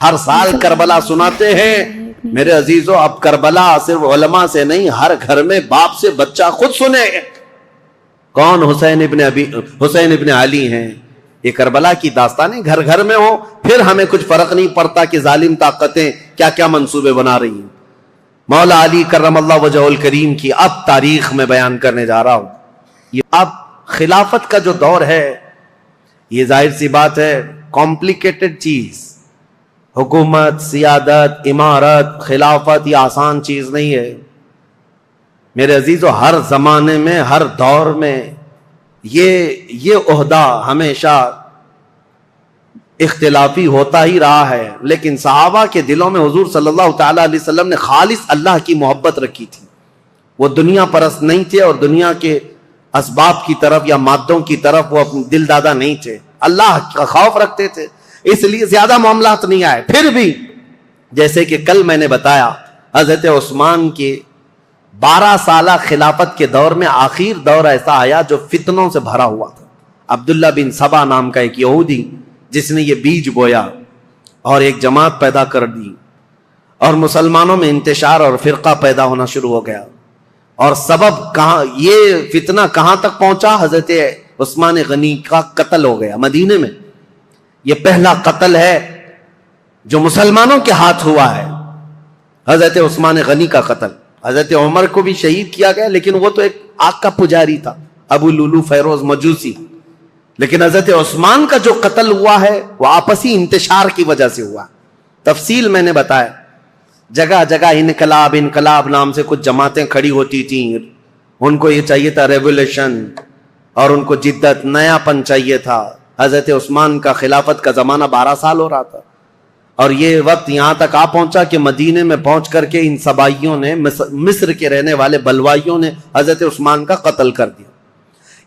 ہر سال کربلا سناتے ہیں میرے عزیزو. اب کربلا صرف علماء سے نہیں، ہر گھر میں باپ سے بچہ خود سنے. کون؟ حسین ابن علی ہیں. یہ کربلا کی داستانیں گھر گھر میں ہو، پھر ہمیں کچھ فرق نہیں پڑتا کہ ظالم طاقتیں کیا کیا منصوبے بنا رہی ہیں. مولا علی کرم اللہ وجہ الکریم کی اب تاریخ میں بیان کرنے جا رہا ہوں. یہ اب خلافت کا جو دور ہے، یہ ظاہر سی بات ہے کمپلیکیٹڈ چیز. حکومت، سیادت، امارت، خلافت یہ آسان چیز نہیں ہے میرے عزیزو. ہر زمانے میں، ہر دور میں یہ عہدہ ہمیشہ اختلافی ہوتا ہی رہا ہے. لیکن صحابہ کے دلوں میں حضور صلی اللہ تعالی علیہ وسلم نے خالص اللہ کی محبت رکھی تھی. وہ دنیا پرست نہیں تھے اور دنیا کے اسباب کی طرف یا مادوں کی طرف وہ اپنے دل دادا نہیں تھے. اللہ کا خوف رکھتے تھے، اس لیے زیادہ معاملات نہیں آئے. پھر بھی جیسے کہ کل میں نے بتایا، حضرت عثمان کے 12 سالہ خلافت کے دور میں آخر دور ایسا آیا جو فتنوں سے بھرا ہوا تھا. عبداللہ بن سبا نام کا ایک یہودی جس نے یہ بیج بویا اور ایک جماعت پیدا کر دی، اور مسلمانوں میں انتشار اور فرقہ پیدا ہونا شروع ہو گیا. اور سبب کہاں، یہ فتنہ کہاں تک پہنچا؟ حضرت عثمان غنی کا قتل ہو گیا مدینے میں. یہ پہلا قتل ہے جو مسلمانوں کے ہاتھ ہوا ہے، حضرت عثمان غنی کا قتل. حضرت عمر کو بھی شہید کیا گیا، لیکن وہ تو ایک آگ کا پجاری تھا، ابو لولو فیروز مجوسی. لیکن حضرت عثمان کا جو قتل ہوا ہے وہ آپسی انتشار کی وجہ سے ہوا. تفصیل میں نے بتایا. جگہ جگہ انقلاب نام سے کچھ جماعتیں کھڑی ہوتی تھیں. ان کو یہ چاہیے تھا ریولیوشن، اور ان کو جدت، نیا پن چاہیے تھا. حضرت عثمان کا خلافت کا زمانہ 12 سال ہو رہا تھا، اور یہ وقت یہاں تک آ پہنچا کہ مدینے میں پہنچ کر کے ان سبائیوں نے، مصر کے رہنے والے بلوائیوں نے حضرت عثمان کا قتل کر دیا.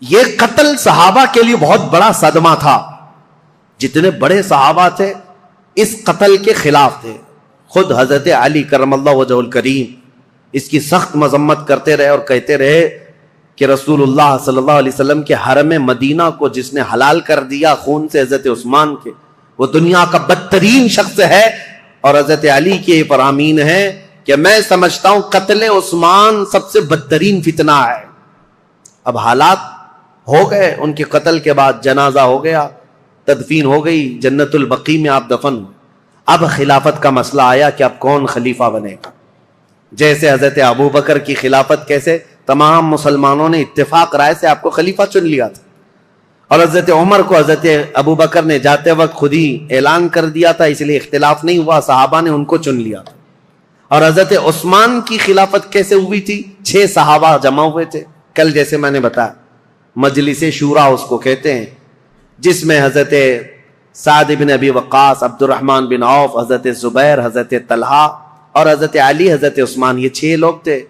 یہ قتل صحابہ کے لیے بہت بڑا صدمہ تھا. جتنے بڑے صحابہ تھے اس قتل کے خلاف تھے. خود حضرت علی کرم اللہ وجہ الکریم اس کی سخت مذمت کرتے رہے اور کہتے رہے کہ رسول اللہ صلی اللہ علیہ وسلم کے حرم مدینہ کو جس نے حلال کر دیا خون سے حضرت عثمان کے، وہ دنیا کا بدترین شخص ہے. اور حضرت علی کے فرامین ہے کہ میں سمجھتا ہوں قتل عثمان سب سے بدترین فتنہ ہے. اب حالات ہو گئے، ان کے قتل کے بعد جنازہ ہو گیا، تدفین ہو گئی، جنت البقیع میں آپ دفن ہوئے. اب خلافت کا مسئلہ آیا کہ اب کون خلیفہ بنے گا. جیسے حضرت ابو بکر کی خلافت، کیسے تمام مسلمانوں نے اتفاق رائے سے آپ کو خلیفہ چن لیا تھا، اور حضرت عمر کو حضرت ابو بکر نے جاتے وقت خود ہی اعلان کر دیا تھا، اس لیے اختلاف نہیں ہوا، صحابہ نے ان کو چن لیا تھا. اور حضرت عثمان کی خلافت کیسے ہوئی تھی؟ 6 صحابہ جمع ہوئے تھے. کل جیسے میں نے بتایا مجلس شورا اس کو کہتے ہیں، جس میں حضرت سعد بن ابی وقاص، عبد الرحمن بن عوف، حضرت زبیر، حضرت طلحہ اور حضرت علی، حضرت عثمان، یہ 6 لوگ تھے.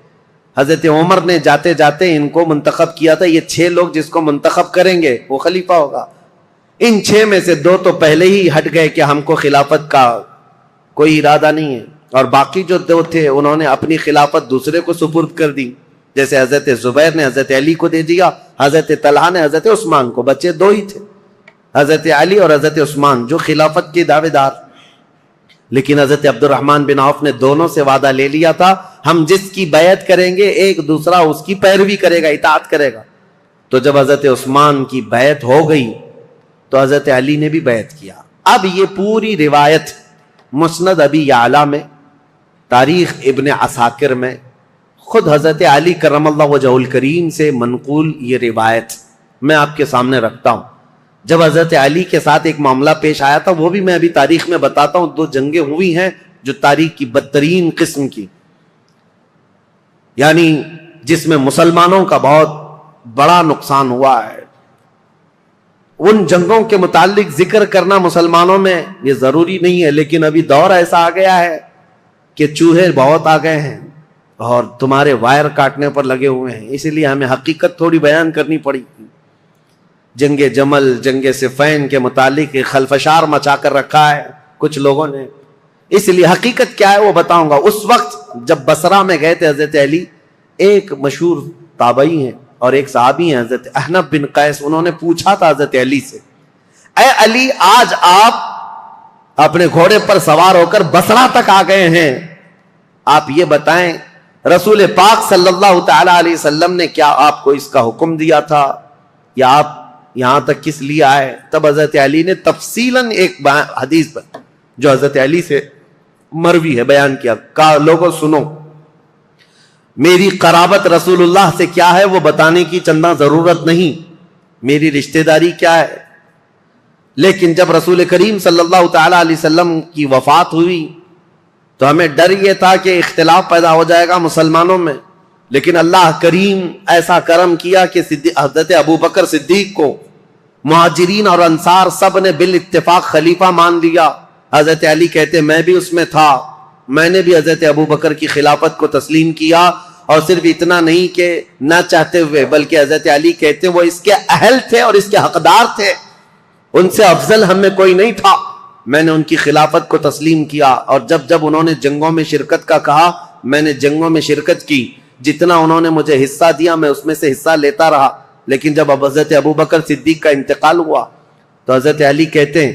حضرت عمر نے جاتے جاتے ان کو منتخب کیا تھا، یہ 6 لوگ جس کو منتخب کریں گے وہ خلیفہ ہوگا. ان 6 میں سے 2 تو پہلے ہی ہٹ گئے کہ ہم کو خلافت کا کوئی ارادہ نہیں ہے، اور باقی جو 2 تھے انہوں نے اپنی خلافت دوسرے کو سپرد کر دی. جیسے حضرت زبیر نے حضرت علی کو دے دیا، حضرت طلحہ نے حضرت عثمان کو. بچے 2 ہی تھے، حضرت علی اور حضرت عثمان، جو خلافت کے دعوے دار. لیکن حضرت عبد الرحمن بن عوف نے دونوں سے وعدہ لے لیا تھا، ہم جس کی بیعت کریں گے ایک دوسرا اس کی پیروی کرے گا، اطاعت کرے گا. تو جب حضرت عثمان کی بیعت ہو گئی تو حضرت علی نے بھی بیعت کیا. اب یہ پوری روایت مسند ابی یعلا میں، تاریخ ابن عساکر میں، خود حضرت علی کرم اللہ وجہ الکریم سے منقول یہ روایت میں آپ کے سامنے رکھتا ہوں. جب حضرت علی کے ساتھ ایک معاملہ پیش آیا تھا، وہ بھی میں ابھی تاریخ میں بتاتا ہوں. 2 جنگیں ہوئی ہیں جو تاریخ کی بدترین قسم کی، یعنی جس میں مسلمانوں کا بہت بڑا نقصان ہوا ہے. ان جنگوں کے متعلق ذکر کرنا مسلمانوں میں یہ ضروری نہیں ہے، لیکن ابھی دور ایسا آ گیا ہے کہ چوہے بہت آ گئے ہیں اور تمہارے وائر کاٹنے پر لگے ہوئے ہیں، اسی لیے ہمیں حقیقت تھوڑی بیان کرنی پڑی. جنگ جمل، جنگ صفین کے متعلق خلفشار مچا کر رکھا ہے کچھ لوگوں نے، اس لیے حقیقت کیا ہے وہ بتاؤں گا. اس وقت جب بصرہ میں گئے تھے حضرت علی، ایک مشہور تابعی ہیں اور ایک صحابی ہیں حضرت احنف بن قیس، انہوں نے پوچھا تھا حضرت علی سے، اے علی آج آپ اپنے گھوڑے پر سوار ہو کر بصرہ تک آ گئے ہیں. آپ یہ بتائیں رسول پاک صلی اللہ تعالی علیہ وسلم نے کیا آپ کو اس کا حکم دیا تھا یا آپ یہاں تک کس لیے آئے؟ تب حضرت علی نے تفصیلاً ایک حدیث پر جو حضرت علی سے مروی ہے بیان کیا. کہا لوگوں سنو، میری قرابت رسول اللہ سے کیا ہے وہ بتانے کی چندہ ضرورت نہیں، میری رشتہ داری کیا ہے. لیکن جب رسول کریم صلی اللہ تعالی علیہ وسلم کی وفات ہوئی تو ہمیں ڈر یہ تھا کہ اختلاف پیدا ہو جائے گا مسلمانوں میں، لیکن اللہ کریم ایسا کرم کیا کہ حضرت ابو بکر صدیق کو مہاجرین اور انصار سب نے بالاتفاق خلیفہ مان لیا. حضرت علی کہتے میں بھی اس میں تھا، میں نے بھی حضرت ابو بکر کی خلافت کو تسلیم کیا، اور صرف اتنا نہیں کہ نہ چاہتے ہوئے بلکہ حضرت علی کہتے وہ اس کے اہل تھے اور اس کے حقدار تھے، ان سے افضل ہم میں کوئی نہیں تھا. میں نے ان کی خلافت کو تسلیم کیا، اور جب انہوں نے جنگوں میں شرکت کا کہا میں نے جنگوں میں شرکت کی، جتنا انہوں نے مجھے حصہ دیا میں اس میں سے حصہ لیتا رہا. لیکن جب حضرت ابو بکر صدیق کا انتقال ہوا تو حضرت علی کہتے ہیں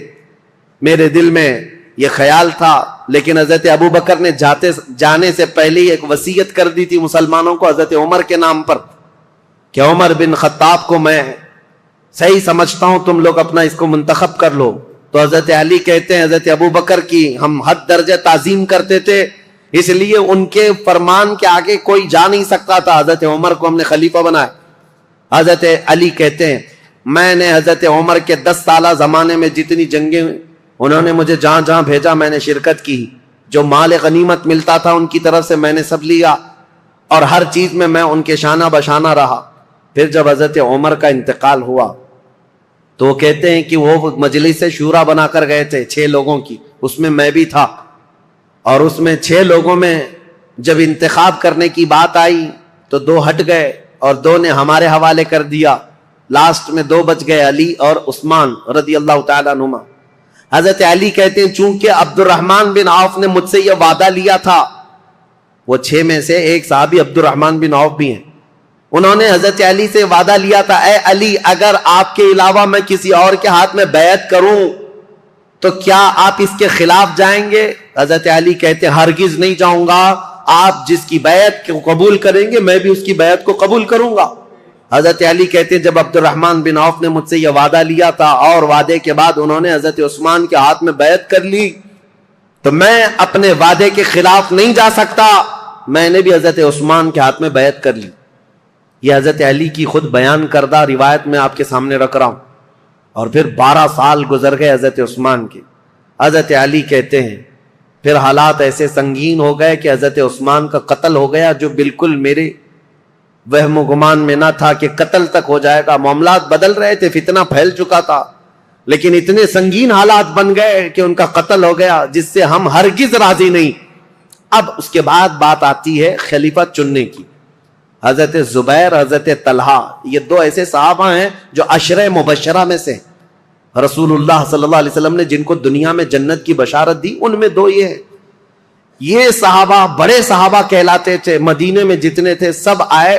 میرے دل میں یہ خیال تھا، لیکن حضرت ابو بکر نے جانے سے پہلے ہی ایک وصیت کر دی تھی مسلمانوں کو حضرت عمر کے نام پر کہ عمر بن خطاب کو میں صحیح سمجھتا ہوں، تم لوگ اپنا اس کو منتخب کر لو. تو حضرت علی کہتے ہیں حضرت ابو بکر کی ہم حد درجہ تعظیم کرتے تھے، اس لیے ان کے فرمان کے آگے کوئی جا نہیں سکتا تھا. حضرت عمر کو ہم نے خلیفہ بنایا. حضرت علی کہتے ہیں میں نے حضرت عمر کے 10 سالہ زمانے میں جتنی جنگیں انہوں نے مجھے جہاں جہاں بھیجا میں نے شرکت کی، جو مال غنیمت ملتا تھا ان کی طرف سے میں نے سب لیا، اور ہر چیز میں ان کے شانہ بشانہ رہا. پھر جب حضرت عمر کا انتقال ہوا تو وہ کہتے ہیں کہ وہ مجلس سے شورا بنا کر گئے تھے 6 لوگوں کی، اس میں میں بھی تھا، اور اس میں 6 لوگوں میں جب انتخاب کرنے کی بات آئی تو 2 ہٹ گئے اور 2 نے ہمارے حوالے کر دیا. لاسٹ میں 2 بچ گئے، علی اور عثمان رضی اللہ تعالیٰ عنہما. حضرت علی کہتے ہیں چونکہ عبد الرحمن بن عوف نے مجھ سے یہ وعدہ لیا تھا، وہ 6 میں سے ایک صحابی عبد الرحمن بن عوف بھی ہیں، انہوں نے حضرت علی سے وعدہ لیا تھا اے علی اگر آپ کے علاوہ میں کسی اور کے ہاتھ میں بیعت کروں تو کیا آپ اس کے خلاف جائیں گے؟ حضرت علی کہتے ہیں ہرگز نہیں جاؤں گا، آپ جس کی بیعت کو قبول کریں گے میں بھی اس کی بیعت کو قبول کروں گا. حضرت علی کہتے ہیں جب عبد الرحمن بن عوف نے مجھ سے یہ وعدہ لیا تھا اور وعدے کے بعد انہوں نے حضرت عثمان کے ہاتھ میں بیعت کر لی تو میں اپنے وعدے کے خلاف نہیں جا سکتا، میں نے بھی حضرت عثمان کے ہاتھ میں بیعت کر لی. یہ حضرت علی کی خود بیان کردہ روایت میں آپ کے سامنے رکھ رہا ہوں. اور پھر 12 سال گزر گئے حضرت عثمان کے. حضرت علی کہتے ہیں پھر حالات ایسے سنگین ہو گئے کہ حضرت عثمان کا قتل ہو گیا، جو بالکل میرے وہم و گمان میں نہ تھا کہ قتل تک ہو جائے گا. معاملات بدل رہے تھے، فتنہ پھیل چکا تھا، لیکن اتنے سنگین حالات بن گئے کہ ان کا قتل ہو گیا جس سے ہم ہرگز راضی نہیں. اب اس کے بعد بات آتی ہے خلیفہ چننے کی. حضرت زبیر، حضرت طلحہ، یہ 2 ایسے صحابہ ہیں جو عشرہ مبشرہ میں سے رسول اللہ صلی اللہ علیہ وسلم نے جن کو دنیا میں جنت کی بشارت دی، ان میں 2 یہ ہیں. یہ صحابہ بڑے صحابہ کہلاتے تھے، مدینے میں جتنے تھے سب آئے،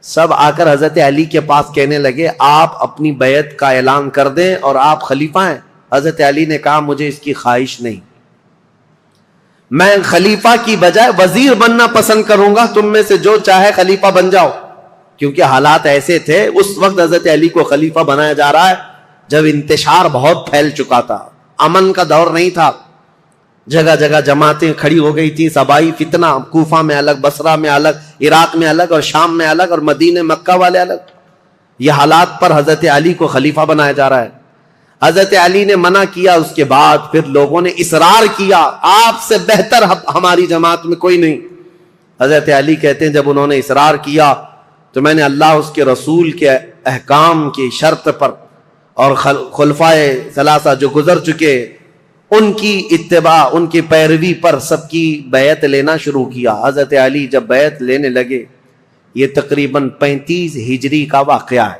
سب آ کر حضرت علی کے پاس کہنے لگے آپ اپنی بیعت کا اعلان کر دیں اور آپ خلیفہ ہیں. حضرت علی نے کہا مجھے اس کی خواہش نہیں، میں خلیفہ کی بجائے وزیر بننا پسند کروں گا، تم میں سے جو چاہے خلیفہ بن جاؤ. کیونکہ حالات ایسے تھے اس وقت حضرت علی کو خلیفہ بنایا جا رہا ہے جب انتشار بہت پھیل چکا تھا، امن کا دور نہیں تھا، جگہ جگہ جماعتیں کھڑی ہو گئی تھی، صبائی فتنہ، کوفہ میں الگ، بصرہ میں الگ، عراق میں الگ، اور شام میں الگ، اور مدینہ مکہ والے الگ. یہ حالات پر حضرت علی کو خلیفہ بنایا جا رہا ہے. حضرت علی نے منع کیا، اس کے بعد پھر لوگوں نے اصرار کیا آپ سے بہتر ہماری جماعت میں کوئی نہیں. حضرت علی کہتے ہیں جب انہوں نے اصرار کیا تو میں نے اللہ اس کے رسول کے احکام کی شرط پر اور خلفائے ثلاثہ جو گزر چکے ان کی اتباع، ان کی پیروی پر سب کی بیعت لینا شروع کیا. حضرت علی جب بیعت لینے لگے، یہ تقریباً 35 ہجری کا واقعہ ہے.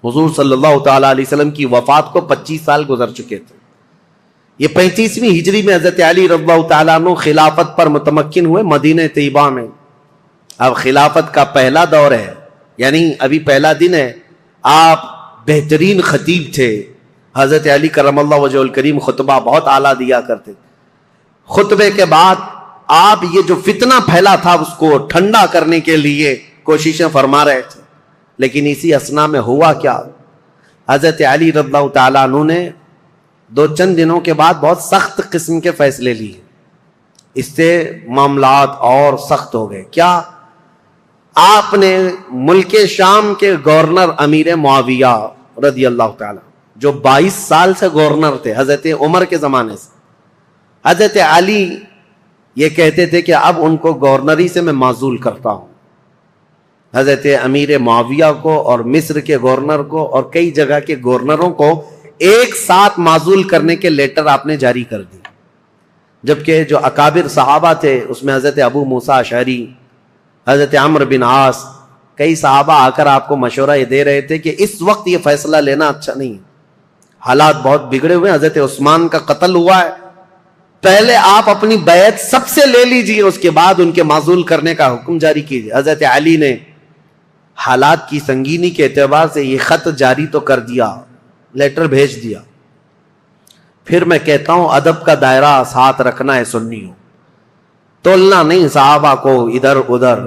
حضور صلی اللہ تعالی علیہ وسلم کی وفات کو 25 سال گزر چکے تھے. یہ 35ویں ہجری میں حضرت علی رضی اللہ تعالیٰ عنہ خلافت پر متمکن ہوئے مدینہ طیبہ میں. اب خلافت کا پہلا دور ہے، یعنی ابھی پہلا دن ہے. آپ بہترین خطیب تھے، حضرت علی کرم اللہ وجہ الکریم خطبہ بہت اعلیٰ دیا کرتے. خطبے کے بعد آپ یہ جو فتنہ پھیلا تھا اس کو ٹھنڈا کرنے کے لیے کوششیں فرما رہے تھے. لیکن اسی اثنا میں ہوا کیا, حضرت علی رضی اللہ تعالیٰ عنہ نے دو چند دنوں کے بعد بہت سخت قسم کے فیصلے لیے. اس سے معاملات اور سخت ہو گئے. کیا, آپ نے ملک شام کے گورنر امیر معاویہ رضی اللہ تعالیٰ, جو 22 سال سے گورنر تھے حضرت عمر کے زمانے سے, حضرت علی یہ کہتے تھے کہ اب ان کو گورنری سے میں معزول کرتا ہوں. حضرت امیر معاویہ کو اور مصر کے گورنر کو اور کئی جگہ کے گورنروں کو ایک ساتھ معزول کرنے کے لیٹر آپ نے جاری کر دی. جبکہ جو اکابر صحابہ تھے اس میں حضرت ابو موسیٰ اشعری, حضرت عمرو بن عاص, کئی صحابہ آ کر آپ کو مشورہ یہ دے رہے تھے کہ اس وقت یہ فیصلہ لینا اچھا نہیں, حالات بہت بگڑے ہوئے. حضرت عثمان کا قتل ہوا ہے, پہلے آپ اپنی بیعت سب سے لے لیجئے, اس کے بعد ان کے معزول کرنے کا حکم جاری کیجئے. حضرت علی نے حالات کی سنگینی کے اعتبار سے یہ خط جاری تو کر دیا, لیٹر بھیج دیا. پھر میں کہتا ہوں ادب کا دائرہ ساتھ رکھنا ہے سنیوں, تولنا نہیں صحابہ کو ادھر ادھر.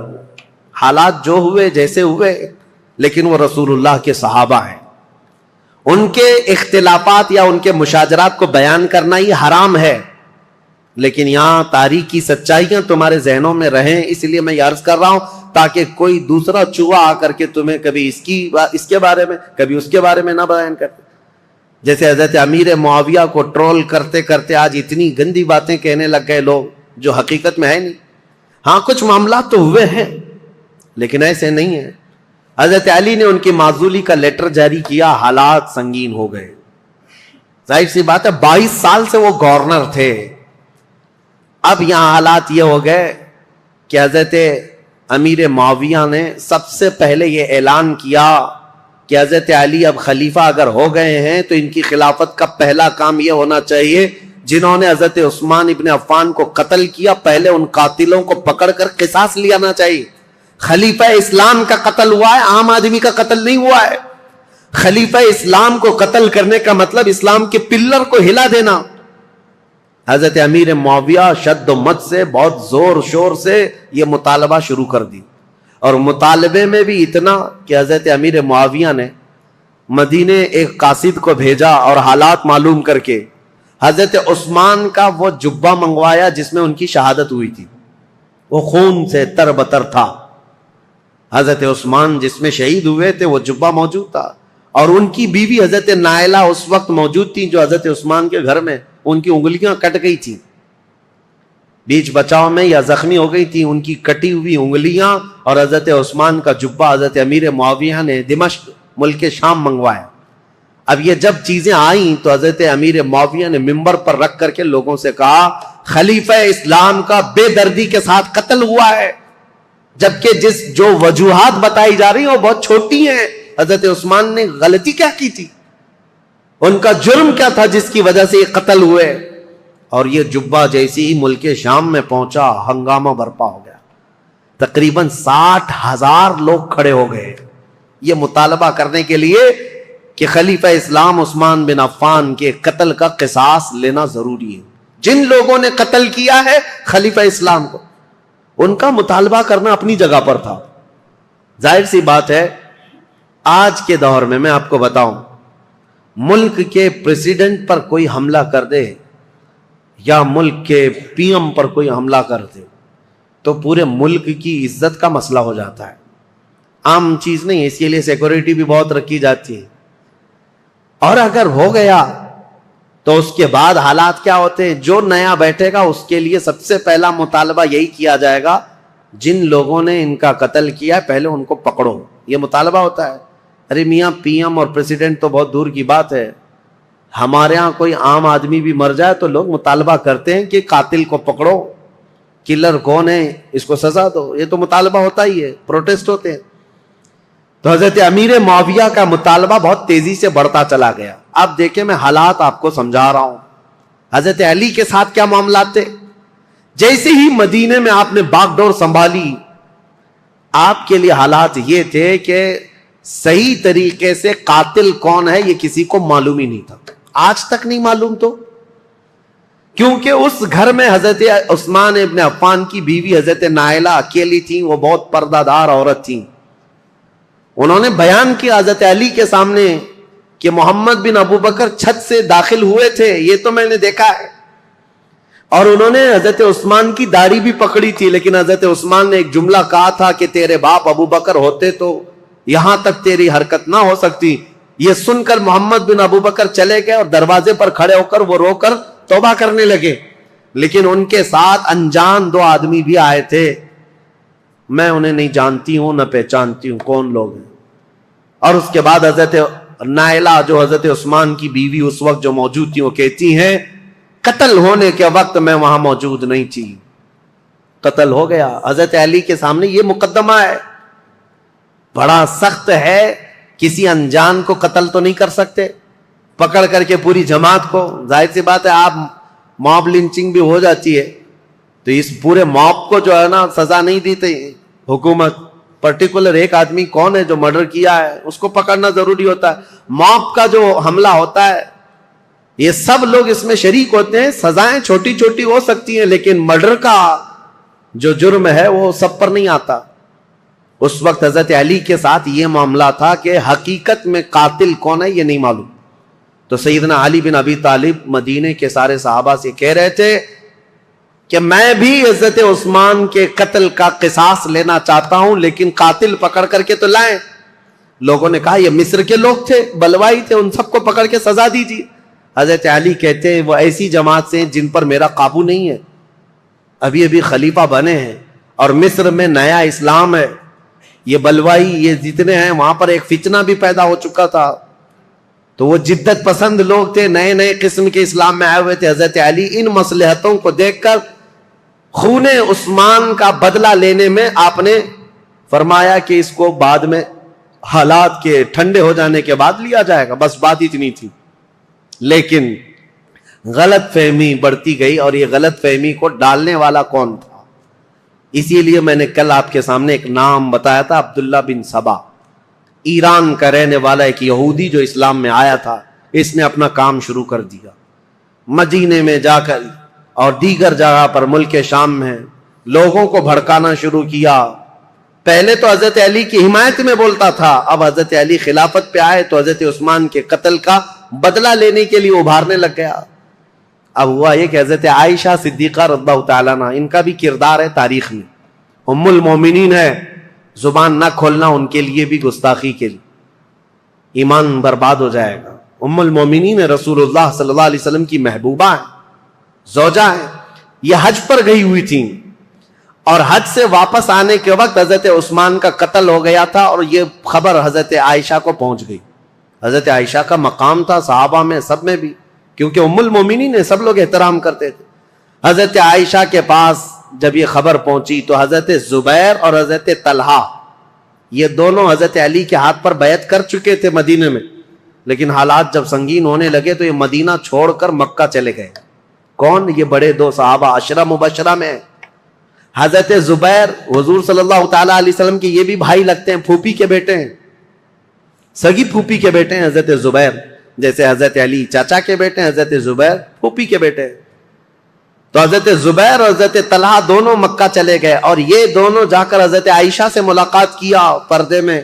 حالات جو ہوئے جیسے ہوئے, لیکن وہ رسول اللہ کے صحابہ ہیں. ان کے اختلافات یا ان کے مشاجرات کو بیان کرنا ہی حرام ہے, لیکن یہاں تاریخی سچائیاں تمہارے ذہنوں میں رہیں, اس لیے میں یہ عرض کر رہا ہوں تاکہ کوئی دوسرا چوہا آ کر کے تمہیں کبھی اس کے بارے میں کبھی اس کے بارے میں نہ بیان کرتے. جیسے حضرت امیر معاویہ کو ٹرول کرتے کرتے آج اتنی گندی باتیں کہنے لگ گئے لوگ جو حقیقت میں ہے نہیں. ہاں کچھ معاملات تو ہوئے ہیں لیکن ایسے نہیں ہیں. حضرت علی نے ان کی معزولی کا لیٹر جاری کیا, حالات سنگین ہو گئے. ظاہر سی بات ہے 22 سال سے وہ گورنر تھے. اب یہاں حالات یہ ہو گئے کہ حضرت امیر معاویہ نے سب سے پہلے یہ اعلان کیا کہ حضرت علی اب خلیفہ اگر ہو گئے ہیں تو ان کی خلافت کا پہلا کام یہ ہونا چاہیے, جنہوں نے حضرت عثمان ابن عفان کو قتل کیا پہلے ان قاتلوں کو پکڑ کر قصاص لینا چاہیے. خلیفہ اسلام کا قتل ہوا ہے, عام آدمی کا قتل نہیں ہوا ہے. خلیفہ اسلام کو قتل کرنے کا مطلب اسلام کے پلر کو ہلا دینا. حضرت امیر معاویہ شد و مت سے بہت زور شور سے یہ مطالبہ شروع کر دی, اور مطالبے میں بھی اتنا کہ حضرت امیر معاویہ نے مدینے ایک قاصد کو بھیجا اور حالات معلوم کر کے حضرت عثمان کا وہ جبہ منگوایا جس میں ان کی شہادت ہوئی تھی. وہ خون سے تر بتر تھا. حضرت عثمان جس میں شہید ہوئے تھے وہ جبہ موجود تھا, اور ان کی بیوی حضرت نائلہ اس وقت موجود تھی جو حضرت عثمان کے گھر میں ان کی انگلیاں کٹ گئی تھی, بیچ بچاؤ میں یا زخمی ہو گئی تھی. ان کی کٹی ہوئی انگلیاں اور حضرت عثمان کا جبہ حضرت امیر معاویہ نے دمشق ملک شام منگوایا. اب یہ جب چیزیں آئیں تو حضرت امیر معاویہ نے منبر پر رکھ کر کے لوگوں سے کہا خلیفہ اسلام کا بے دردی کے ساتھ قتل ہوا ہے, جبکہ جو وجوہات بتائی جا رہی ہیں وہ بہت چھوٹی ہیں. حضرت عثمان نے غلطی کیا کی تھی, ان کا جرم کیا تھا جس کی وجہ سے یہ قتل ہوئے. اور یہ جبہ جیسی ہی ملک شام میں پہنچا ہنگامہ برپا ہو گیا. تقریباً 60,000 لوگ کھڑے ہو گئے یہ مطالبہ کرنے کے لیے کہ خلیفہ اسلام عثمان بن عفان کے قتل کا قصاص لینا ضروری ہے. جن لوگوں نے قتل کیا ہے خلیفہ اسلام کو, ان کا مطالبہ کرنا اپنی جگہ پر تھا. ظاہر سی بات ہے آج کے دور میں آپ کو بتاؤں, ملک کے پریزیڈنٹ پر کوئی حملہ کر دے یا ملک کے پی ایم پر کوئی حملہ کر دے تو پورے ملک کی عزت کا مسئلہ ہو جاتا ہے. عام چیز نہیں ہے, اس کے لیے سیکورٹی بھی بہت رکھی جاتی ہے. اور اگر ہو گیا تو اس کے بعد حالات کیا ہوتے ہیں, جو نیا بیٹھے گا اس کے لیے سب سے پہلا مطالبہ یہی کیا جائے گا جن لوگوں نے ان کا قتل کیا پہلے ان کو پکڑو. یہ مطالبہ ہوتا ہے. ارے میاں پی ایم اور پریزیڈنٹ تو بہت دور کی بات ہے, ہمارے ہاں کوئی عام آدمی بھی مر جائے تو لوگ مطالبہ کرتے ہیں کہ قاتل کو پکڑو, کلر کون ہے اس کو سزا دو. یہ تو مطالبہ ہوتا ہی ہے, پروٹیسٹ ہوتے ہیں. تو حضرت امیر معاویہ کا مطالبہ بہت تیزی سے بڑھتا چلا گیا. اب دیکھیں میں حالات آپ کو سمجھا رہا ہوں. حضرت علی کے ساتھ کیا معاملات تھے. جیسے ہی مدینے میں آپ نے باغ ڈور سنبھالی, آپ کے لیے حالات یہ تھے کہ صحیح طریقے سے قاتل کون ہے یہ کسی کو معلوم ہی نہیں تھا. آج تک نہیں معلوم؟ تو کیونکہ اس گھر میں حضرت عثمان ابن عفان کی بیوی حضرت نائلہ اکیلی تھیں، وہ بہت پردہ دار عورت تھیں. انہوں نے بیان کیا حضرت علی کے سامنے کہ محمد بن ابو بکر چھت سے داخل ہوئے تھے، یہ تو میں نے دیکھا ہے. اور انہوں نے حضرت عثمان کی داڑھی بھی پکڑی تھی، لیکن حضرت عثمان نے ایک جملہ کہا تھا کہ تیرے باپ ابو بکر ہوتے تو یہاں تک تیری حرکت نہ ہو سکتی. یہ سن کر محمد بن ابو بکر چلے گئے اور دروازے پر کھڑے ہو کر وہ رو کر توبہ کرنے لگے. لیکن ان کے ساتھ انجان 2 آدمی بھی آئے تھے، میں انہیں نہیں جانتی ہوں نہ پہچانتی ہوں کون لوگ ہیں. اور اس کے بعد حضرت نائلہ جو حضرت عثمان کی بیوی اس وقت جو موجود تھی، وہ کہتی ہیں قتل ہونے کے وقت میں وہاں موجود نہیں تھی، قتل ہو گیا. حضرت علی کے سامنے یہ مقدمہ ہے، بڑا سخت ہے. کسی انجان کو قتل تو نہیں کر سکتے پکڑ کر کے پوری جماعت کو. ظاہر سی بات ہے آپ موب لنچنگ بھی ہو جاتی ہے تو اس پورے موب کو جو ہے نا سزا نہیں دیتے حکومت. پرٹیکولر ایک آدمی کون ہے جو مرڈر کیا ہے اس کو پکڑنا ضروری ہوتا ہے. موب کا جو حملہ ہوتا ہے یہ سب لوگ اس میں شریک ہوتے ہیں. سزائیں چھوٹی چھوٹی ہو سکتی ہیں لیکن مرڈر کا جو جرم ہے وہ سب پر نہیں آتا. اس وقت حضرت علی کے ساتھ یہ معاملہ تھا کہ حقیقت میں قاتل کون ہے یہ نہیں معلوم. تو سیدنا علی بن ابی طالب مدینے کے سارے صحابہ سے کہہ رہے تھے کہ میں بھی حضرت عثمان کے قتل کا قصاص لینا چاہتا ہوں، لیکن قاتل پکڑ کر کے تو لائیں. لوگوں نے کہا یہ مصر کے لوگ تھے، بلوائی تھے، ان سب کو پکڑ کے سزا دیجیے. حضرت علی کہتے ہیں وہ ایسی جماعت سے جن پر میرا قابو نہیں ہے، ابھی ابھی خلیفہ بنے ہیں اور مصر میں نیا اسلام ہے. یہ بلوائی یہ جتنے ہیں وہاں پر ایک فتنہ بھی پیدا ہو چکا تھا، تو وہ جدت پسند لوگ تھے، نئے نئے قسم کے اسلام میں آئے ہوئے تھے. حضرت علی ان مصلحتوں کو دیکھ کر خون عثمان کا بدلہ لینے میں آپ نے فرمایا کہ اس کو بعد میں حالات کے ٹھنڈے ہو جانے کے بعد لیا جائے گا، بس بات اتنی تھی. لیکن غلط فہمی بڑھتی گئی اور یہ غلط فہمی کو ڈالنے والا کون تھا؟ اسی لیے میں نے کل آپ کے سامنے ایک نام بتایا تھا، عبداللہ بن سبا، ایران کا رہنے والا ایک یہودی جو اسلام میں آیا تھا. اس نے اپنا کام شروع کر دیا مدینے میں جا کر اور دیگر جگہ پر ملک شام میں لوگوں کو بھڑکانا شروع کیا. پہلے تو حضرت علی کی حمایت میں بولتا تھا، اب حضرت علی خلافت پہ آئے تو حضرت عثمان کے قتل کا بدلہ لینے کے لیے ابھارنے لگ گیا. اب ہوا یہ کہ حضرت عائشہ صدیقہ رضی اللہ تعالیٰ عنہ، ان کا بھی کردار ہے تاریخ میں، ام المومنین ہے، زبان نہ کھولنا ان کے لیے بھی گستاخی کے لیے، ایمان برباد ہو جائے گا. ام المومنین رسول اللہ صلی اللہ علیہ وسلم کی محبوبہ ہیں، زوجہ ہیں. یہ حج پر گئی ہوئی تھیں اور حج سے واپس آنے کے وقت حضرت عثمان کا قتل ہو گیا تھا اور یہ خبر حضرت عائشہ کو پہنچ گئی. حضرت عائشہ کا مقام تھا صحابہ میں سب میں بھی، کیونکہ ام المومنین نے سب لوگ احترام کرتے تھے. حضرت عائشہ کے پاس جب یہ خبر پہنچی تو حضرت زبیر اور حضرت طلحہ یہ دونوں حضرت علی کے ہاتھ پر بیعت کر چکے تھے مدینے میں، لیکن حالات جب سنگین ہونے لگے تو یہ مدینہ چھوڑ کر مکہ چلے گئے. کون؟ یہ بڑے 2 صحابہ عشرہ مبشرہ میں. حضرت زبیر حضور صلی اللہ تعالی علیہ وسلم کے یہ بھی بھائی لگتے ہیں، پھوپھی کے بیٹے ہیں، سگی پھوپھی کے بیٹے ہیں حضرت زبیر. جیسے حضرت علی چاچا کے بیٹے ہیں، حضرت زبیر پھوپھی کے بیٹے ہیں. تو حضرت زبیر اور حضرت طلحہ دونوں مکہ چلے گئے اور یہ دونوں جا کر حضرت عائشہ سے ملاقات کیا پردے میں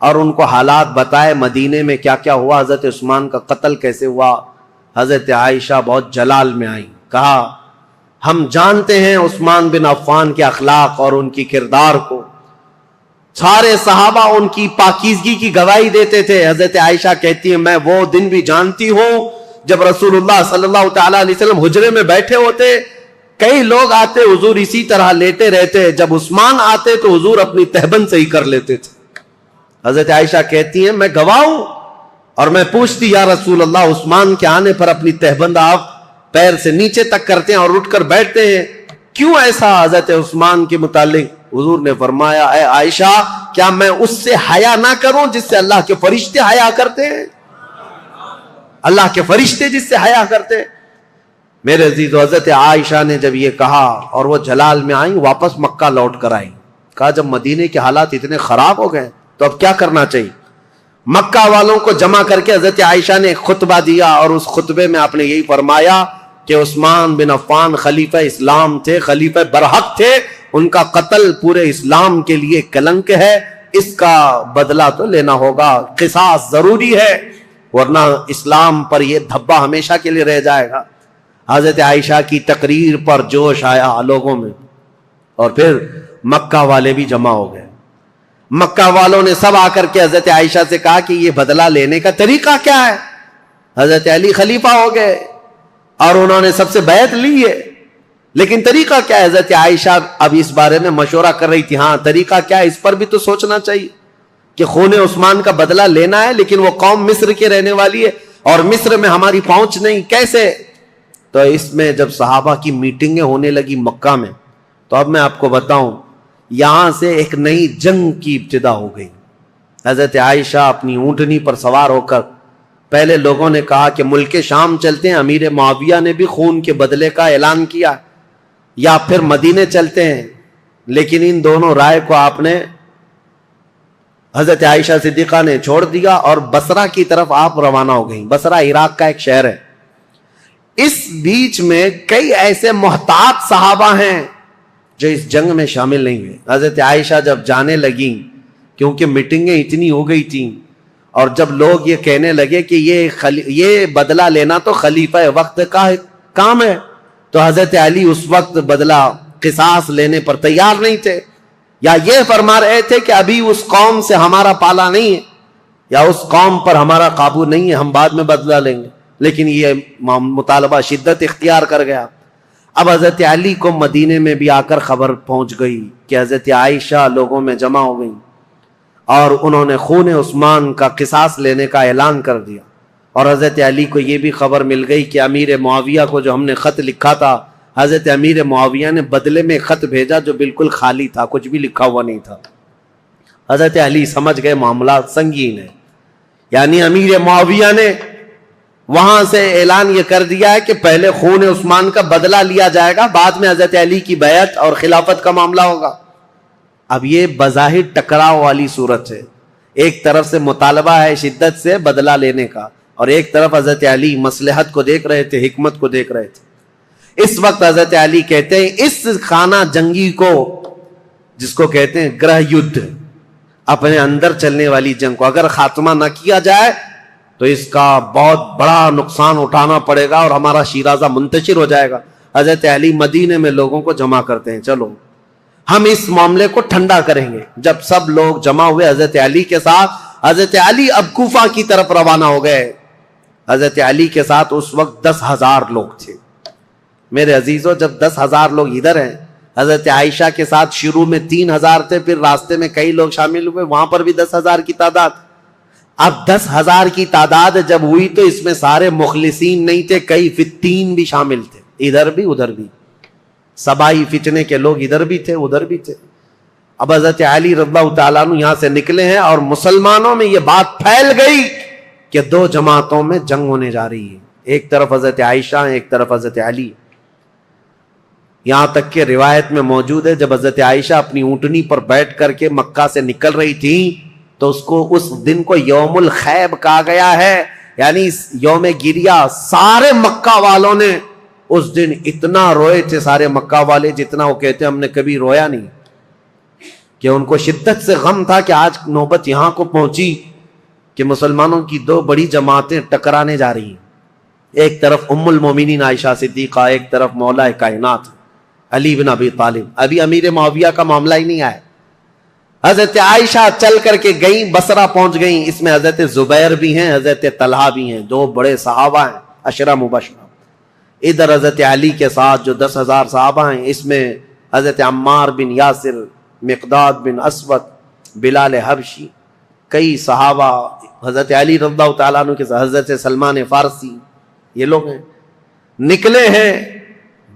اور ان کو حالات بتائے مدینے میں کیا کیا ہوا، حضرت عثمان کا قتل کیسے ہوا. حضرت عائشہ بہت جلال میں آئی، کہا ہم جانتے ہیں عثمان بن عفان کے اخلاق اور ان کی کردار کو، سارے صحابہ ان کی پاکیزگی کی گواہی دیتے تھے. حضرت عائشہ کہتی ہیں میں وہ دن بھی جانتی ہوں جب رسول اللہ صلی اللہ تعالیٰ علیہ وسلم حجرے میں بیٹھے ہوتے، کئی لوگ آتے حضور اسی طرح لیٹے رہتے، جب عثمان آتے تو حضور اپنی تہبند سے ہی کر لیتے تھے. حضرت عائشہ کہتی ہیں میں گواہ ہوں اور میں پوچھتی یا رسول اللہ عثمان کے آنے پر اپنی تہبند آپ پیر سے نیچے تک کرتے ہیں اور اٹھ کر بیٹھتے ہیں، کیوں ایسا؟ حضرت عثمان کے متعلق حضور نے فرمایا اے عائشہ کیا میں اس سے حیا نہ کروں جس سے اللہ کے فرشتے حیا کرتے ہیں؟ اللہ کے فرشتے جس سے حیا کرتے ہیں. میرے عزیز، حضرت عائشہ نے جب یہ کہا اور وہ جلال میں آئیں، واپس مکہ لوٹ کر آئیں، کہا جب مدینے کے حالات اتنے خراب ہو گئے تو اب کیا کرنا چاہیے؟ مکہ والوں کو جمع کر کے حضرت عائشہ نے خطبہ دیا، اور اس خطبے میں آپ نے یہی فرمایا کہ عثمان بن عفان خلیفہ اسلام تھے، خلیفہ برحق تھے، ان کا قتل پورے اسلام کے لیے کلنک ہے، اس کا بدلہ تو لینا ہوگا، قصاص ضروری ہے، ورنہ اسلام پر یہ دھبا ہمیشہ کے لیے رہ جائے گا۔ حضرت عائشہ کی تقریر پر جوش آیا لوگوں میں، اور پھر مکہ والے بھی جمع ہو گئے۔ مکہ والوں نے سب آ کر کے حضرت عائشہ سے کہا کہ یہ بدلہ لینے کا طریقہ کیا ہے؟ حضرت علی خلیفہ ہو گئے اور انہوں نے سب سے بیعت لی ہے، لیکن طریقہ کیا ہے؟ حضرت عائشہ اب اس بارے میں مشورہ کر رہی تھی، ہاں طریقہ کیا ہے، اس پر بھی تو سوچنا چاہیے کہ خون عثمان کا بدلہ لینا ہے، لیکن وہ قوم مصر کے رہنے والی ہے اور مصر میں ہماری پہنچ نہیں، کیسے؟ تو اس میں جب صحابہ کی میٹنگیں ہونے لگی مکہ میں، تو اب میں آپ کو بتاؤں، یہاں سے ایک نئی جنگ کی ابتدا ہو گئی۔ حضرت عائشہ اپنی اونٹنی پر سوار ہو کر، پہلے لوگوں نے کہا کہ ملک شام چلتے ہیں، امیر معاویہ نے بھی خون کے بدلے کا اعلان کیا، یا پھر مدینے چلتے ہیں، لیکن ان دونوں رائے کو آپ نے، حضرت عائشہ صدیقہ نے چھوڑ دیا اور بصرہ کی طرف آپ روانہ ہو گئیں۔ بصرہ عراق کا ایک شہر ہے۔ اس بیچ میں کئی ایسے محتاط صحابہ ہیں جو اس جنگ میں شامل نہیں ہوئے۔ حضرت عائشہ جب جانے لگیں، کیونکہ میٹنگیں اتنی ہو گئی تھیں، اور جب لوگ یہ کہنے لگے کہ یہ بدلہ لینا تو خلیفہ وقت کا کام ہے، تو حضرت علی اس وقت بدلہ قصاص لینے پر تیار نہیں تھے، یا یہ فرما رہے تھے کہ ابھی اس قوم سے ہمارا پالا نہیں ہے، یا اس قوم پر ہمارا قابو نہیں ہے، ہم بعد میں بدلہ لیں گے۔ لیکن یہ مطالبہ شدت اختیار کر گیا۔ اب حضرت علی کو مدینے میں بھی آ کر خبر پہنچ گئی کہ حضرت عائشہ لوگوں میں جمع ہو گئی، اور انہوں نے خون عثمان کا قصاص لینے کا اعلان کر دیا۔ اور حضرت علی کو یہ بھی خبر مل گئی کہ امیر معاویہ کو جو ہم نے خط لکھا تھا، حضرت امیر معاویہ نے بدلے میں خط بھیجا جو بالکل خالی تھا، کچھ بھی لکھا ہوا نہیں تھا۔ حضرت علی سمجھ گئے معاملات سنگین ہے، یعنی امیر معاویہ نے وہاں سے اعلان یہ کر دیا ہے کہ پہلے خون عثمان کا بدلہ لیا جائے گا، بعد میں حضرت علی کی بیعت اور خلافت کا معاملہ ہوگا۔ اب یہ بظاہر ٹکراؤ والی صورت ہے، ایک طرف سے مطالبہ ہے شدت سے بدلہ لینے کا، اور ایک طرف حضرت علی مصلحت کو دیکھ رہے تھے، حکمت کو دیکھ رہے تھے۔ اس وقت حضرت علی کہتے ہیں اس خانہ جنگی کو، جس کو کہتے ہیں گرہ یدھ، اپنے اندر چلنے والی جنگ کو اگر خاتمہ نہ کیا جائے تو اس کا بہت بڑا نقصان اٹھانا پڑے گا اور ہمارا شیرازہ منتشر ہو جائے گا۔ حضرت علی مدینے میں لوگوں کو جمع کرتے ہیں، چلو ہم اس معاملے کو ٹھنڈا کریں گے۔ جب سب لوگ جمع ہوئے حضرت علی کے ساتھ، حضرت علی اب کوفہ کی طرف روانہ ہو گئے۔ حضرت علی کے ساتھ اس وقت 10,000 لوگ تھے۔ میرے عزیزوں، جب 10,000 لوگ ادھر ہیں، حضرت عائشہ کے ساتھ شروع میں 3,000 تھے، پھر راستے میں کئی لوگ شامل ہوئے، وہاں پر بھی 10,000 کی تعداد۔ اب 10,000 کی تعداد جب ہوئی تو اس میں سارے مخلصین نہیں تھے، کئی فتین بھی شامل تھے، ادھر بھی ادھر بھی، سبائی فتنے کے لوگ ادھر بھی تھے ادھر بھی تھے۔ اب حضرت علی رضی اللہ تعالیٰ عنہ یہاں سے نکلے ہیں اور مسلمانوں میں یہ بات پھیل گئی کہ دو جماعتوں میں جنگ ہونے جا رہی ہے، ایک طرف حضرت عائشہ ہیں، ایک طرف حضرت علی۔ یہاں تک کہ روایت میں موجود ہے جب حضرت عائشہ اپنی اونٹنی پر بیٹھ کر کے مکہ سے نکل رہی تھی تو اس دن کو یوم الخیب کہا گیا ہے، یعنی یوم گریہ۔ سارے مکہ والوں نے اس دن اتنا روئے تھے، سارے مکہ والے، جتنا وہ کہتے ہم نے کبھی رویا نہیں، کہ ان کو شدت سے غم تھا کہ آج نوبت یہاں کو پہنچی کہ مسلمانوں کی دو بڑی جماعتیں ٹکرانے جا رہی ہیں، ایک طرف ام المومنین عائشہ صدیقہ، ایک طرف مولا کائنات علی بن ابی طالب۔ ابھی امیر معاویہ کا معاملہ ہی نہیں آیا، حضرت عائشہ چل کر کے گئیں، بصرہ پہنچ گئیں۔ اس میں حضرت زبیر بھی ہیں، حضرت طلحہ بھی ہیں، دو بڑے صحابہ ہیں، عشرہ مبشرہ۔ ادھر حضرت علی کے ساتھ جو 10,000 صحابہ ہیں، اس میں حضرت عمار بن یاسر، مقداد بن اسود، بلال حبشی، کئی صحابہ حضرت علی رضی اللہ تعالیٰ عنہ کے ساتھ، حضرت سلمان فارسی، یہ لوگ ہیں۔ نکلے ہیں،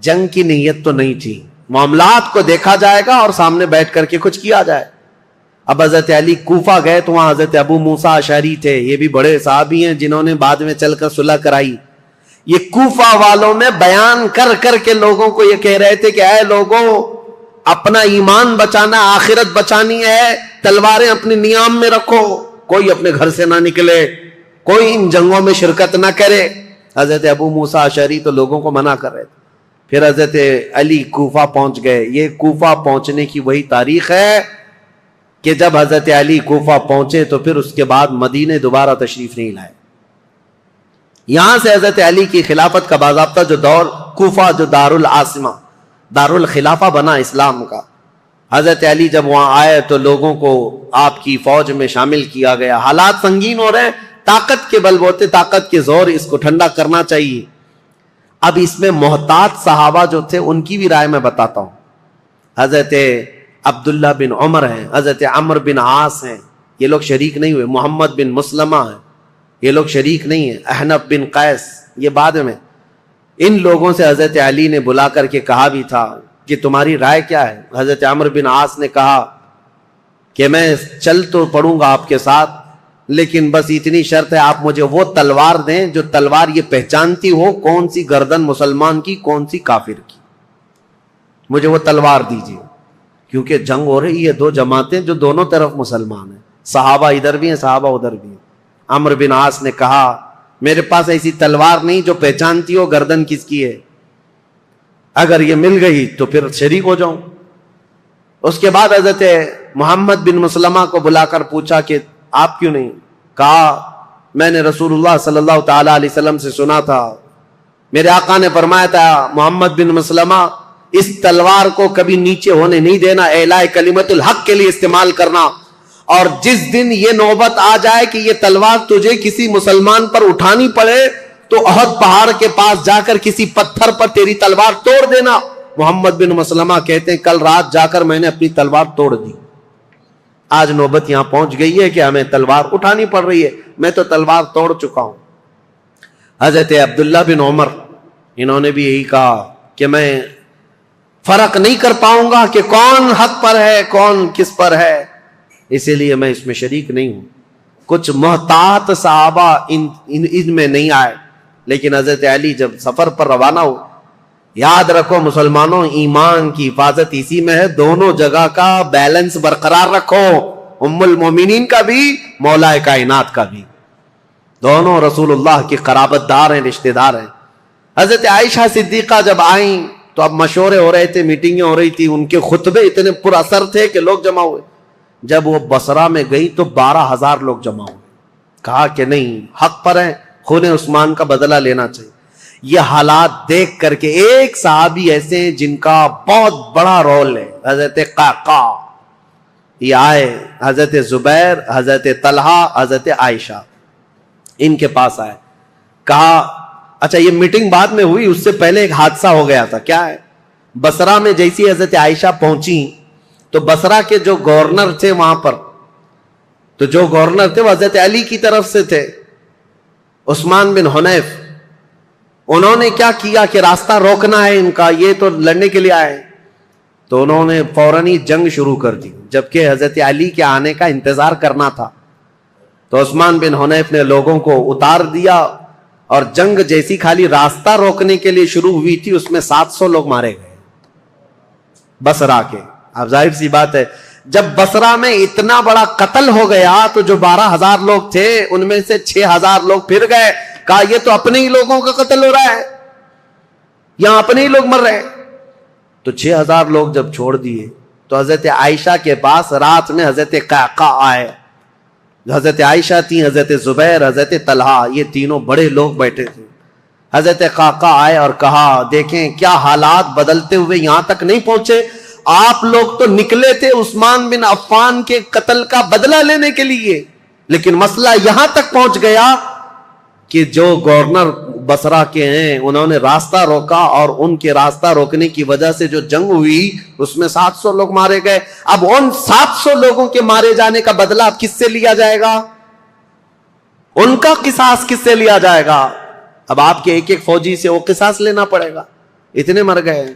جنگ کی نیت تو نہیں تھی، معاملات کو دیکھا جائے گا اور سامنے بیٹھ کر کے کچھ کیا جائے۔ اب حضرت علی کوفہ گئے تو وہاں حضرت ابو موسیٰ اشعری تھے، یہ بھی بڑے صحابی ہیں جنہوں نے بعد میں چل کر صلح کرائی۔ یہ کوفہ والوں میں بیان کر کر کے لوگوں کو یہ کہہ رہے تھے کہ اے لوگوں، اپنا ایمان بچانا، آخرت بچانی ہے، تلواریں اپنی نیام میں رکھو، کوئی اپنے گھر سے نہ نکلے، کوئی ان جنگوں میں شرکت نہ کرے۔ حضرت ابو موسیٰ اشعری تو لوگوں کو منع کر رہے تھے۔ پھر حضرت علی کوفہ پہنچ گئے۔ یہ کوفہ پہنچنے کی وہی تاریخ ہے کہ جب حضرت علی کوفہ پہنچے تو پھر اس کے بعد مدینے دوبارہ تشریف نہیں لائے۔ یہاں سے حضرت علی کی خلافت کا باضابطہ جو دور، کوفہ جو دارالعاصمہ، دارالخلافہ بنا اسلام کا، حضرت علی جب وہاں آئے تو لوگوں کو آپ کی فوج میں شامل کیا گیا۔ حالات سنگین ہو رہے، طاقت کے بل بوتے، طاقت کے زور، اس کو ٹھنڈا کرنا چاہیے۔ اب اس میں محتاط صحابہ جو تھے ان کی بھی رائے میں بتاتا ہوں۔ حضرت عبداللہ بن عمر ہیں، حضرت عمر بن عاص ہیں، یہ لوگ شریک نہیں ہوئے۔ محمد بن مسلمہ ہیں، یہ لوگ شریک نہیں ہیں۔ احنف بن قیس، یہ بعد میں۔ ان لوگوں سے حضرت علی نے بلا کر کے کہا بھی تھا کہ تمہاری رائے کیا ہے؟ حضرت عمر بن عاص نے کہا کہ میں چل تو پڑوں گا آپ کے ساتھ، لیکن بس اتنی شرط ہے آپ مجھے وہ تلوار دیں جو تلوار یہ پہچانتی ہو کون سی گردن مسلمان کی کون سی کافر کی، مجھے وہ تلوار دیجیے، کیونکہ جنگ ہو رہی ہے، دو جماعتیں جو دونوں طرف مسلمان ہیں، صحابہ ادھر بھی ہیں صحابہ ادھر بھی ہیں۔ عمر بن عاص نے کہا میرے پاس ایسی تلوار نہیں جو پہچانتی ہو گردن کس کی ہے، اگر یہ مل گئی تو پھر شریک ہو جاؤں۔ اس کے بعد حضرت محمد بن مسلمہ کو بلا کر پوچھا کہ آپ کیوں نہیں؟ کہا میں نے رسول اللہ صلی اللہ تعالی علیہ وسلم سے سنا تھا، میرے آقا نے فرمایا تھا محمد بن مسلمہ اس تلوار کو کبھی نیچے ہونے نہیں دینا، اعلاء کلمت الحق کے لیے استعمال کرنا، اور جس دن یہ نوبت آ جائے کہ یہ تلوار تجھے کسی مسلمان پر اٹھانی پڑے تو احد پہاڑ کے پاس جا کر کسی پتھر پر تیری تلوار توڑ دینا۔ محمد بن مسلمہ کہتے ہیں کل رات جا کر میں نے اپنی تلوار توڑ دی۔ آج نوبت یہاں پہنچ گئی ہے کہ ہمیں تلوار اٹھانی پڑ رہی ہے، میں تو تلوار توڑ چکا ہوں۔ حضرت عبداللہ بن عمر انہوں نے بھی یہی کہا کہ میں فرق نہیں کر پاؤں گا کہ کون حق پر ہے کون کس پر ہے، اسی لیے میں اس میں شریک نہیں ہوں۔ کچھ محتاط صحابہ ان میں نہیں آئے، لیکن حضرت علی جب سفر پر روانہ ہو، یاد رکھو مسلمانوں ایمان کی حفاظت اسی میں ہے، دونوں جگہ کا بیلنس برقرار رکھو، ام المومنین کا بھی مولا کائنات کا بھی، دونوں رسول اللہ کی قرابت دار ہیں، رشتہ دار ہیں۔ حضرت عائشہ صدیقہ جب آئیں تو اب مشورے ہو رہے تھے، میٹنگیں ہو رہی تھی، ان کے خطبے اتنے پر اثر تھے کہ لوگ جمع ہوئے۔ جب وہ بصرہ میں گئی تو 12,000 لوگ جمع ہوئے، کہا کہ نہیں حق پر ہیں، خون عثمان کا بدلہ لینا چاہیے۔ یہ حالات دیکھ کر کے ایک صحابی ایسے ہیں جن کا بہت بڑا رول ہے، حضرت قعقاع، یہ آئے، حضرت زبیر، حضرت طلحہ، حضرت عائشہ ان کے پاس آئے، کہا اچھا یہ میٹنگ بعد میں ہوئی، اس سے پہلے ایک حادثہ ہو گیا تھا، کیا ہے؟ بصرہ میں جیسی حضرت عائشہ پہنچی تو بصرہ کے جو گورنر تھے وہاں پر، تو جو گورنر تھے وہ حضرت علی کی طرف سے تھے، عثمان بن حنیف، انہوں نے کیا کیا کہ راستہ روکنا ہے ان کا، یہ تو لڑنے کے لیے آئے، تو انہوں نے فوراً ہی جنگ شروع کر دی، جبکہ حضرت علی کے آنے کا انتظار کرنا تھا۔ تو عثمان بن حنیف نے لوگوں کو اتار دیا، اور جنگ جیسی خالی راستہ روکنے کے لیے شروع ہوئی تھی اس میں 700 لوگ مارے گئے بصرہ کے۔ اب ظاہر سی بات ہے جب بصرہ میں اتنا بڑا قتل ہو گیا تو جو 12,000 لوگ تھے ان میں سے 6,000 لوگ پھر گئے، کہا یہ تو اپنے ہی لوگوں کا قتل ہو رہا ہے، یہاں اپنے ہی لوگ مر رہے ہیں۔ تو 6,000 لوگ جب چھوڑ دیے تو حضرت عائشہ کے پاس رات میں حضرت قعقاع آئے، حضرت عائشہ تھی، حضرت زبیر، حضرت طلحہ، یہ تینوں بڑے لوگ بیٹھے تھے۔ حضرت قعقاع آئے اور کہا دیکھیں کیا حالات بدلتے ہوئے یہاں تک نہیں پہنچے، آپ لوگ تو نکلے تھے عثمان بن عفان کے قتل کا بدلہ لینے کے لیے، لیکن مسئلہ یہاں تک پہنچ گیا کہ جو گورنر بصرہ کے ہیں انہوں نے راستہ روکا، اور ان کے راستہ روکنے کی وجہ سے جو جنگ ہوئی اس میں 700 لوگ مارے گئے۔ اب ان 700 لوگوں کے مارے جانے کا بدلہ اب کس سے لیا جائے گا؟ ان کا قصاص کس سے لیا جائے گا؟ اب آپ کے ایک ایک فوجی سے وہ قصاص لینا پڑے گا، اتنے مر گئے،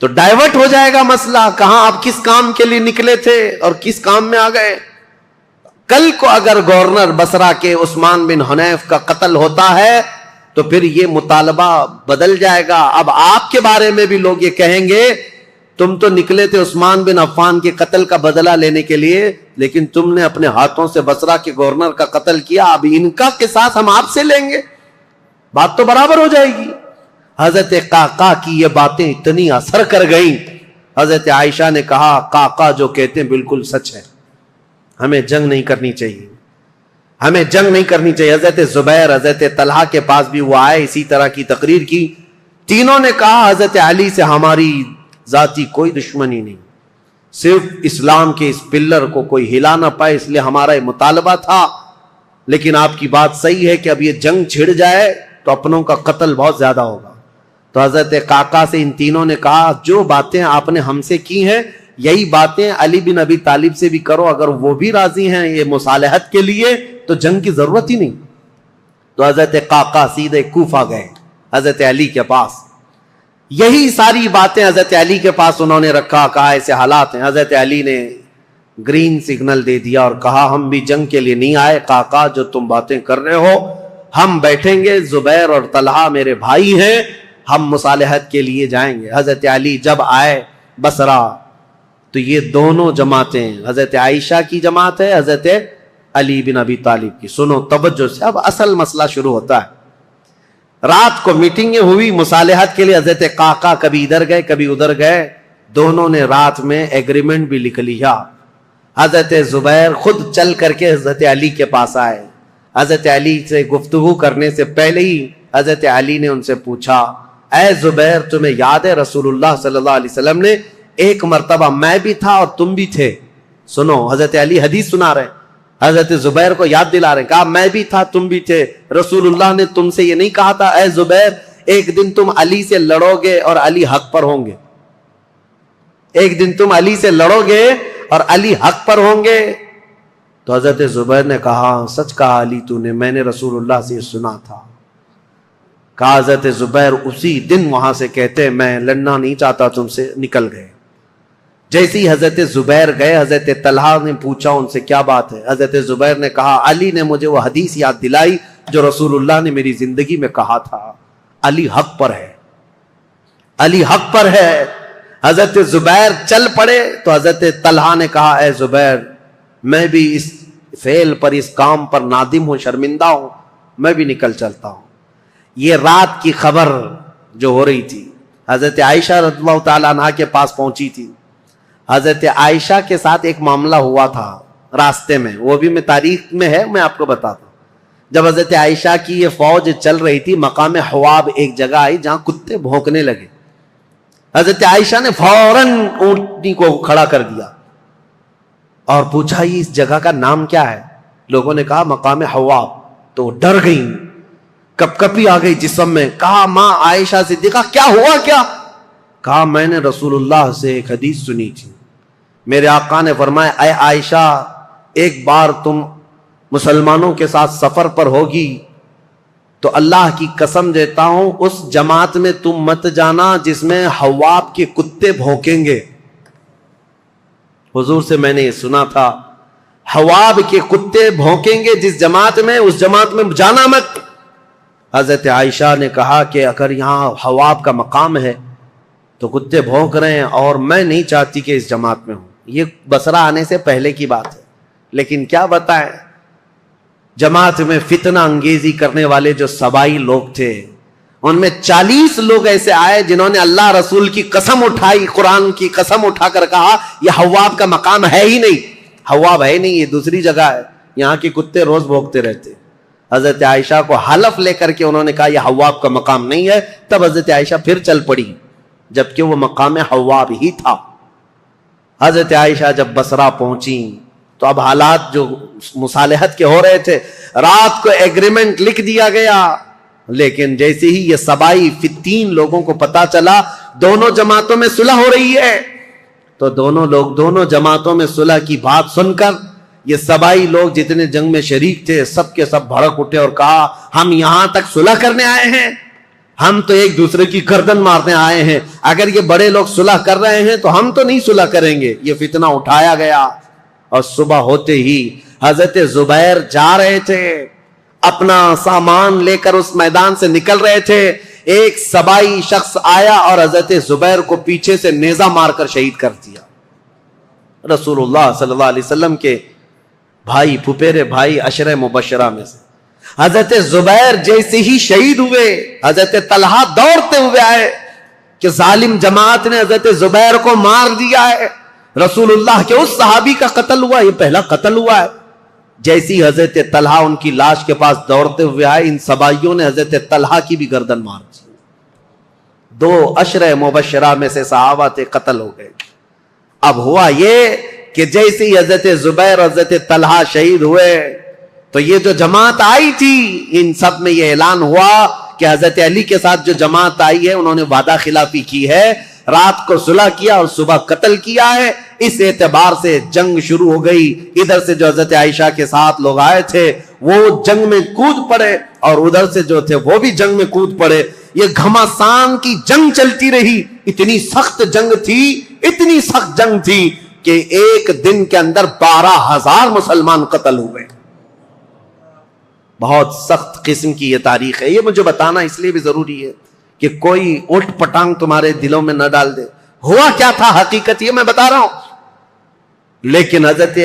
تو ڈائیورٹ ہو جائے گا مسئلہ، کہاں آپ کس کام کے لیے نکلے تھے اور کس کام میں آ گئے۔ کل کو اگر گورنر بصرہ کے عثمان بن حنیف کا قتل ہوتا ہے تو پھر یہ مطالبہ بدل جائے گا، اب آپ کے بارے میں بھی لوگ یہ کہیں گے تم تو نکلے تھے عثمان بن عفان کے قتل کا بدلہ لینے کے لیے، لیکن تم نے اپنے ہاتھوں سے بصرہ کے گورنر کا قتل کیا، اب ان کا قصاص ہم آپ سے لیں گے، بات تو برابر ہو جائے گی۔ حضرت قعقاع کی یہ باتیں اتنی اثر کر گئیں، حضرت عائشہ نے کہا قعقاع جو کہتے ہیں بالکل سچ ہے، ہمیں جنگ نہیں کرنی چاہیے، ہمیں جنگ نہیں کرنی چاہیے۔ حضرت زبیر، حضرت طلحہ کے پاس بھی وہ آئے، اسی طرح کی تقریر کی، تینوں نے کہا حضرت علی سے ہماری ذاتی کوئی دشمنی نہیں، صرف اسلام کے اس پلر کو کوئی ہلا نہ پائے اس لیے ہمارا یہ مطالبہ تھا، لیکن آپ کی بات صحیح ہے کہ اب یہ جنگ چھڑ جائے تو اپنوں کا قتل بہت زیادہ ہوگا۔ تو حضرت قعقاع سے ان تینوں نے کہا جو باتیں آپ نے ہم سے کی ہیں یہی باتیں علی بن ابی طالب سے بھی کرو، اگر وہ بھی راضی ہیں یہ مصالحت کے لیے تو جنگ کی ضرورت ہی نہیں۔ تو حضرت قعقاع سیدھے کوفہ گئے حضرت علی کے پاس، یہی ساری باتیں حضرت علی کے پاس انہوں نے رکھا، کہا ایسے حالات ہیں۔ حضرت علی نے گرین سگنل دے دیا اور کہا ہم بھی جنگ کے لیے نہیں آئے قعقاع، جو تم باتیں کر رہے ہو ہم بیٹھیں گے، زبیر اور طلحہ میرے بھائی ہیں، ہم مصالحت کے لیے جائیں گے۔ حضرت علی جب آئے بصرہ تو یہ دونوں جماعتیں، حضرت عائشہ کی جماعت ہے، حضرت علی بن ابی طالب کی، سنو توجہ سے، اب اصل مسئلہ شروع ہوتا ہے۔ رات کو میٹنگیں ہوئی مصالحت کے لیے، حضرت قعقاع کبھی ادھر گئے کبھی ادھر گئے، دونوں نے رات میں ایگریمنٹ بھی لکھ لیا۔ حضرت زبیر خود چل کر کے حضرت علی کے پاس آئے، حضرت علی سے گفتگو کرنے سے پہلے ہی حضرت علی نے ان سے پوچھا اے زبیر تمہیں یاد ہے رسول اللہ صلی اللہ علیہ وسلم نے ایک مرتبہ میں بھی تھا اور تم بھی تھے، سنو حضرت علی حدیث سنا رہے ہیں، حضرت زبیر کو یاد دلا رہے ہیں، کہا میں بھی تھا تم بھی تھے، رسول اللہ نے تم سے یہ نہیں کہا تھا اے زبیر ایک دن تم علی سے لڑو گے اور علی حق پر ہوں گے، ایک دن تم علی سے لڑو گے اور علی حق پر ہوں گے؟ تو حضرت زبیر نے کہا سچ کہا علی تو نے، میں نے رسول اللہ سے سنا تھا۔ کہا حضرت زبیر اسی دن وہاں سے کہتے میں لڑنا نہیں چاہتا تم سے، نکل گئے۔ جیسے ہی حضرت زبیر گئے حضرت طلحہ نے پوچھا ان سے کیا بات ہے، حضرت زبیر نے کہا علی نے مجھے وہ حدیث یاد دلائی جو رسول اللہ نے میری زندگی میں کہا تھا، علی حق پر ہے، علی حق پر ہے۔ حضرت زبیر چل پڑے تو حضرت طلحہ نے کہا اے زبیر میں بھی اس فعل پر اس کام پر نادم ہوں، شرمندہ ہوں، میں بھی نکل چلتا ہوں۔ یہ رات کی خبر جو ہو رہی تھی حضرت عائشہ رضی اللہ تعالیٰ عنہا کے پاس پہنچی تھی۔ حضرت عائشہ کے ساتھ ایک معاملہ ہوا تھا راستے میں، وہ بھی میں تاریخ میں ہے میں آپ کو بتاتا ہوں۔ جب حضرت عائشہ کی یہ فوج چل رہی تھی مقام حواب ایک جگہ آئی جہاں کتے بھونکنے لگے، حضرت عائشہ نے فوراً اونٹنی کو کھڑا کر دیا اور پوچھا یہ اس جگہ کا نام کیا ہے؟ لوگوں نے کہا مقام حواب، تو ڈر گئی، کپ کپی آ گئی جسم میں۔ کہا ماں عائشہ صدیقہ کیا ہوا کیا؟ کہا میں نے رسول اللہ سے ایک حدیث سنی تھی، میرے آقا نے فرمایا اے عائشہ ایک بار تم مسلمانوں کے ساتھ سفر پر ہوگی تو اللہ کی قسم دیتا ہوں اس جماعت میں تم مت جانا جس میں حواب کے کتے بھونکیں گے۔ حضور سے میں نے یہ سنا تھا حواب کے کتے بھونکیں گے جس جماعت میں، اس جماعت میں جانا مت۔ حضرت عائشہ نے کہا کہ اگر یہاں حواب کا مقام ہے تو کتے بھونک رہے ہیں اور میں نہیں چاہتی کہ اس جماعت میں ہوں، یہ بصرہ آنے سے پہلے کی بات ہے۔ لیکن کیا بتائیں جماعت میں فتنہ انگیزی کرنے والے جو سبائی لوگ تھے ان میں 40 لوگ ایسے آئے جنہوں نے اللہ رسول کی قسم اٹھائی، قرآن کی قسم اٹھا کر کہا یہ حواب کا مقام ہے ہی نہیں، حواب ہے نہیں، یہ دوسری جگہ ہے، یہاں کے کتے روز بھونکتے رہتے۔ حضرت عائشہ کو حلف لے کر کے انہوں نے کہا یہ حواب کا مقام نہیں ہے، تب حضرت عائشہ پھر چل پڑی جبکہ وہ مقام حواب ہی تھا۔ حضرت عائشہ جب بصرہ پہنچی تو اب حالات جو مصالحت کے ہو رہے تھے، رات کو ایگریمنٹ لکھ دیا گیا، لیکن جیسے ہی یہ سبائی 3 لوگوں کو پتا چلا دونوں جماعتوں میں صلح ہو رہی ہے تو دونوں لوگ دونوں جماعتوں میں صلح کی بات سن کر یہ سبائی لوگ جتنے جنگ میں شریک تھے سب کے سب بھڑک اٹھے اور کہا ہم یہاں تک صلح کرنے آئے ہیں، ہم تو ایک دوسرے کی گردن مارنے آئے ہیں، اگر یہ بڑے لوگ صلح کر رہے ہیں تو ہم تو نہیں صلح کریں گے۔ یہ فتنہ اٹھایا گیا اور صبح ہوتے ہی حضرت زبیر جا رہے تھے، اپنا سامان لے کر اس میدان سے نکل رہے تھے، ایک سبائی شخص آیا اور حضرت زبیر کو پیچھے سے نیزہ مار کر شہید کر دیا. رسول اللہ صلی اللہ علیہ وسلم کے بھائی, پھپھیرے بھائی, عشرہ مبشرہ میں سے حضرت زبیر جیسے ہی شہید ہوئے, حضرت طلحہ دوڑتے ہوئے آئے کہ ظالم جماعت نے حضرت زبیر کو مار دیا ہے, رسول اللہ کے اس صحابی کا قتل ہوا, یہ پہلا قتل ہوا ہے. جیسی حضرت طلحہ ان کی لاش کے پاس دوڑتے ہوئے آئے, ان سبائیوں نے حضرت طلحہ کی بھی گردن مار دی. 2 عشرہ مبشرہ میں سے صحابہ تھے, قتل ہو گئے. اب ہوا یہ کہ جیسے ہی حضرت زبیر اور حضرت طلحہ شہید ہوئے تو یہ جو جماعت آئی تھی ان سب میں یہ اعلان ہوا کہ حضرت علی کے ساتھ جو جماعت آئی ہے انہوں نے وعدہ خلافی کی ہے, رات کو صلح کیا اور صبح قتل کیا ہے. اس اعتبار سے جنگ شروع ہو گئی. ادھر سے جو حضرت عائشہ کے ساتھ لوگ آئے تھے وہ جنگ میں کود پڑے اور ادھر سے جو تھے وہ بھی جنگ میں کود پڑے. یہ گھمسان کی جنگ چلتی رہی. اتنی سخت جنگ تھی, اتنی سخت جنگ تھی کہ ایک دن کے اندر 12,000 مسلمان قتل ہوئے. بہت سخت قسم کی یہ تاریخ ہے. یہ مجھے بتانا اس لیے بھی ضروری ہے کہ کوئی اٹھ پٹانگ تمہارے دلوں میں نہ ڈال دے. ہوا کیا تھا حقیقت یہ میں بتا رہا ہوں. لیکن حضرت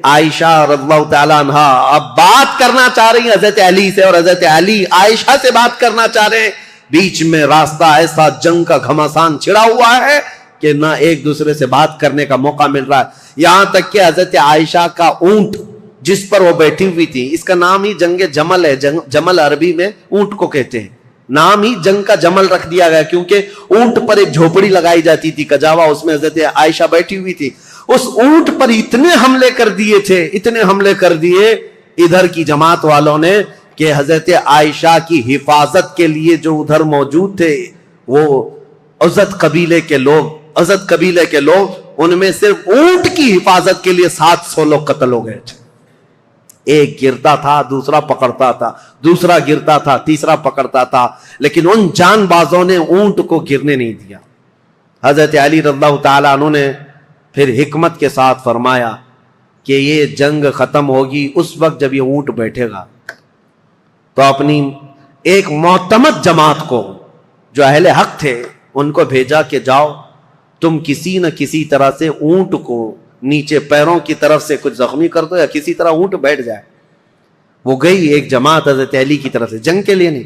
عائشہ رضی اللہ تعالیٰ عنہا اب بات کرنا چاہ رہی ہیں حضرت علی سے, اور حضرت علی عائشہ سے بات کرنا چاہ رہے ہیں. بیچ میں راستہ ایسا جنگ کا گھمسان چھڑا ہوا ہے کہ نہ ایک دوسرے سے بات کرنے کا موقع مل رہا ہے. یہاں تک کہ حضرت عائشہ کا اونٹ جس پر وہ بیٹھی ہوئی تھی, اس کا نام ہی جنگ جمل ہے. جمل عربی میں اونٹ کو کہتے ہیں. نام ہی جنگ کا جمل رکھ دیا گیا کیونکہ اونٹ پر ایک جھوپڑی لگائی جاتی تھی کجاوا, اس میں حضرت عائشہ بیٹھی ہوئی تھی. اس اونٹ پر اتنے حملے کر دیے تھے, اتنے حملے کر دیے ادھر کی جماعت والوں نے کہ حضرت عائشہ کی حفاظت کے لیے جو ادھر موجود تھے وہ عزت قبیلے کے لوگ, ان میں صرف اونٹ کی حفاظت کے لیے 700 لوگ قتل ہو گئے تھے. ایک گرتا تھا, دوسرا پکڑتا تھا, دوسرا گرتا تھا, تیسرا پکڑتا تھا, لیکن ان جان بازوں نے اونٹ کو گرنے نہیں دیا. حضرت علی رضی اللہ تعالیٰ عنہ نے پھر حکمت کے ساتھ فرمایا کہ یہ جنگ ختم ہوگی اس وقت جب یہ اونٹ بیٹھے گا. تو اپنی ایک معتمد جماعت کو جو اہل حق تھے ان کو بھیجا کہ جاؤ تم کسی نہ کسی طرح سے اونٹ کو نیچے پیروں کی طرف سے کچھ زخمی کر دو یا کسی طرح اونٹ بیٹھ جائے. وہ گئی ایک جماعت حضرت علی کی طرف سے, جنگ کے لیے نہیں.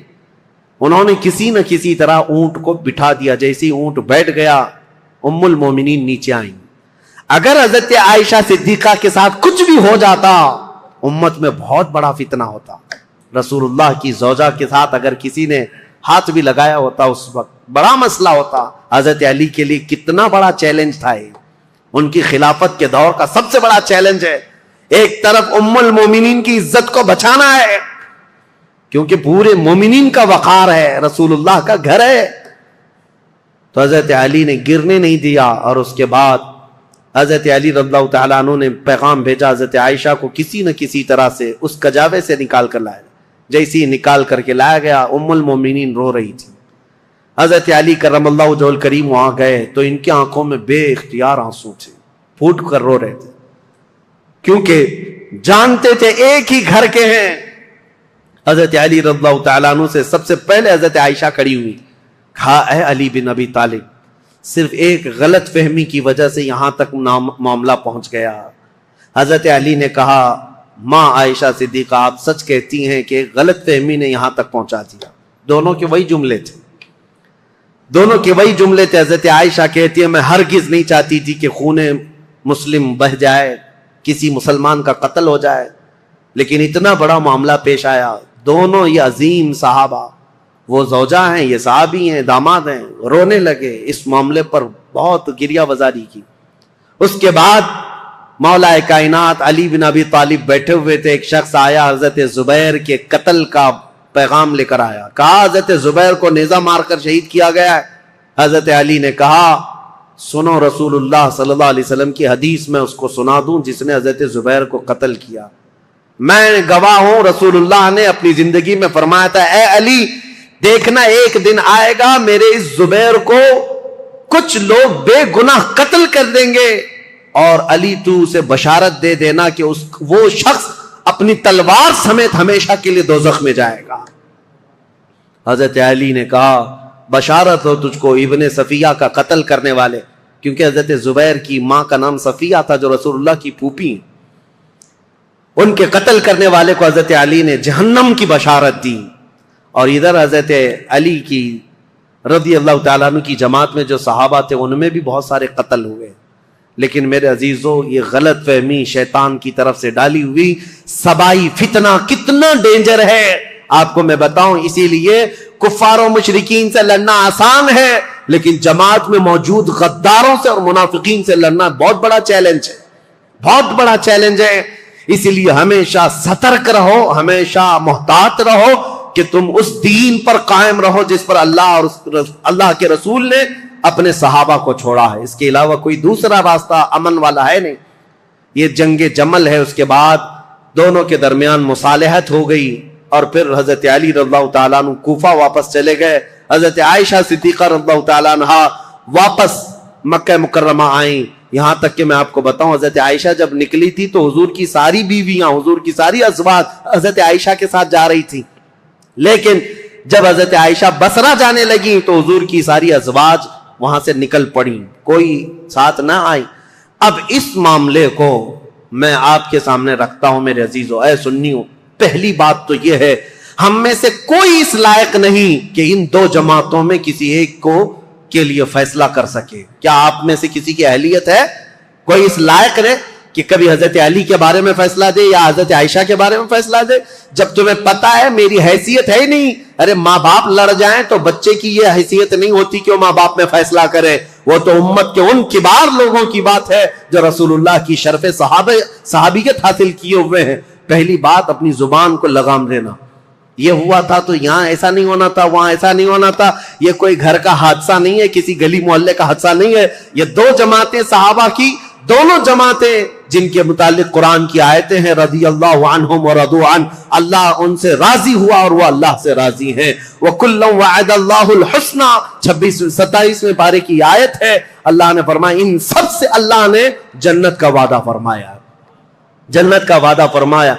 انہوں نے کسی نہ کسی طرح اونٹ کو بٹھا دیا. جیسے ہی اونٹ بیٹھ گیا ام المومنین نیچے آئیں. اگر حضرت عائشہ صدیقہ کے ساتھ کچھ بھی ہو جاتا امت میں بہت بڑا فتنہ ہوتا. رسول اللہ کی زوجہ کے ساتھ اگر کسی نے ہاتھ بھی لگایا ہوتا اس وقت بڑا مسئلہ ہوتا. حضرت علی کے لیے کتنا بڑا چیلنج تھا یہ, ان کی خلافت کے دور کا سب سے بڑا چیلنج ہے. ایک طرف ام المومنین کی عزت کو بچانا ہے کیونکہ پورے مومنین کا وقار ہے, رسول اللہ کا گھر ہے, تو حضرت علی نے گرنے نہیں دیا. اور اس کے بعد حضرت علی رضی اللہ تعالیٰ عنہ نے پیغام بھیجا حضرت عائشہ کو کسی نہ کسی طرح سے اس کجاوے سے نکال کر لائے. جیسی نکال کر کے لایا گیا ام المومنین رو رہی تھی. حضرت علی کرم اللہ وجہہ الکریم وہاں گئے تو ان کی آنکھوں میں بے اختیار آنسو تھے, پھوٹ کر رو رہے تھے کیونکہ جانتے تھے ایک ہی گھر کے ہیں. حضرت علی رضی اللہ تعالیٰ عنہ سے سب سے پہلے حضرت عائشہ کھڑی ہوئی, کہا اے علی بن ابی طالب, صرف ایک غلط فہمی کی وجہ سے یہاں تک معاملہ پہنچ گیا. حضرت علی نے کہا ماں عائشہ صدیقہ آپ سچ کہتی ہیں کہ غلط فہمی نے یہاں تک پہنچا دیا. دونوں کے وہی جملے تھے. حضرت عائشہ کہتی ہے میں ہرگز نہیں چاہتی تھی کہ خون مسلم بہ جائے, کسی مسلمان کا قتل ہو جائے, لیکن اتنا بڑا معاملہ پیش آیا. دونوں یہ عظیم صحابہ, وہ زوجہ ہیں, یہ صحابی ہیں, داماد ہیں, رونے لگے. اس معاملے پر بہت گریہ وزاری کی. اس کے بعد مولا کائنات علی بن ابی طالب بیٹھے ہوئے تھے. ایک شخص آیا حضرت زبیر کے قتل کا پیغام لے کر آیا. کہا حضرت زبیر کو نیزہ مار کر شہید کیا گیا ہے. حضرت علی نے کہا سنو رسول اللہ صلی اللہ علیہ وسلم کی حدیث میں اس کو سنا دوں جس نے حضرت زبیر کو قتل کیا. میں گواہ ہوں رسول اللہ نے اپنی زندگی میں فرمایا تھا اے علی دیکھنا ایک دن آئے گا میرے اس زبیر کو کچھ لوگ بے گناہ قتل کر دیں گے, اور علی تو اسے بشارت دے دینا کہ وہ شخص اپنی تلوار سمیت ہمیشہ کے لیے دوزخ میں جائے گا. حضرت علی نے کہا بشارت ہو تجھ کو ابن صفیہ کا قتل کرنے والے، کیونکہ حضرت زبیر کی ماں کا نام صفیہ تھا جو رسول اللہ کی پھوپھی ہیں، ان کے قتل کرنے والے کو حضرت علی نے جہنم کی بشارت دی۔ اور ادھر حضرت علی کی رضی اللہ تعالیٰ عنہ کی جماعت میں جو صحابہ تھے ان میں بھی بہت سارے قتل ہوئے۔ لیکن میرے عزیزو، یہ غلط فہمی شیطان کی طرف سے ڈالی ہوئی سبائی فتنہ کتنا ڈینجر ہے آپ کو میں بتاؤں۔ اسی لیے کفار و مشرکین سے لڑنا آسان ہے، لیکن جماعت میں موجود غداروں سے اور منافقین سے لڑنا بہت بڑا چیلنج ہے، بہت بڑا چیلنج ہے۔ اسی لیے ہمیشہ سترک رہو، ہمیشہ محتاط رہو کہ تم اس دین پر قائم رہو جس پر اللہ اور اللہ کے رسول نے اپنے صحابہ کو چھوڑا ہے۔ اس کے علاوہ کوئی دوسرا راستہ امن والا ہے نہیں۔ یہ جنگ جمل ہے، اس کے بعد دونوں کے درمیان مصالحت ہو گئی، اور پھر حضرت علی رضی اللہ تعالیٰ عنہ کوفہ واپس چلے گئے، حضرت عائشہ صدیقہ رضی اللہ تعالیٰ عنہ واپس مکہ مکرمہ آئیں۔ یہاں تک کہ میں آپ کو بتاؤں، حضرت عائشہ جب نکلی تھی تو حضور کی ساری بیویاں، حضور کی ساری ازواج حضرت عائشہ کے ساتھ جا رہی تھی، لیکن جب حضرت عائشہ بصرہ جانے لگی تو حضور کی ساری ازواج وہاں سے نکل پڑی، کوئی ساتھ نہ آئی۔ اب اس معاملے کو میں آپ کے سامنے رکھتا ہوں میرے عزیزو، اے سنیوں۔ پہلی بات تو یہ ہے، ہم میں سے کوئی اس لائق نہیں کہ ان دو جماعتوں میں کسی ایک کو کے لیے فیصلہ کر سکے۔ کیا آپ میں سے کسی کی اہلیت ہے؟ کوئی اس لائق ہے کہ کبھی حضرت علی کے بارے میں فیصلہ دے یا حضرت عائشہ کے بارے میں فیصلہ دے؟ جب تمہیں پتا ہے میری حیثیت ہے ہی نہیں۔ ارے ماں باپ لڑ جائیں تو بچے کی یہ حیثیت نہیں ہوتی کہ وہ ماں باپ میں فیصلہ کرے، وہ تو امت کے ان کبار لوگوں کی بات ہے جو رسول اللہ کی شرف صحابیت حاصل کیے ہوئے ہیں۔ پہلی بات اپنی زبان کو لگام دینا۔ یہ ہوا تھا تو یہاں ایسا نہیں ہونا تھا، وہاں ایسا نہیں ہونا تھا، یہ کوئی گھر کا حادثہ نہیں ہے، کسی گلی محلے کا حادثہ نہیں ہے۔ یہ دو جماعتیں صحابہ کی، دونوں جماعتیں جن کے متعلق قرآن کی آیتیں ہیں، رضی اللہ عنہم ورضوا عنہ، اللہ ان سے راضی ہوا اور وہ اللہ سے راضی ہیں۔ وَكُلًّا وَعَدَ اللَّهُ الْحُسْنَى 27 پارے کی آیت ہے، اللہ نے فرمایا ان سب سے اللہ نے جنت کا وعدہ فرمایا، جنت کا وعدہ فرمایا۔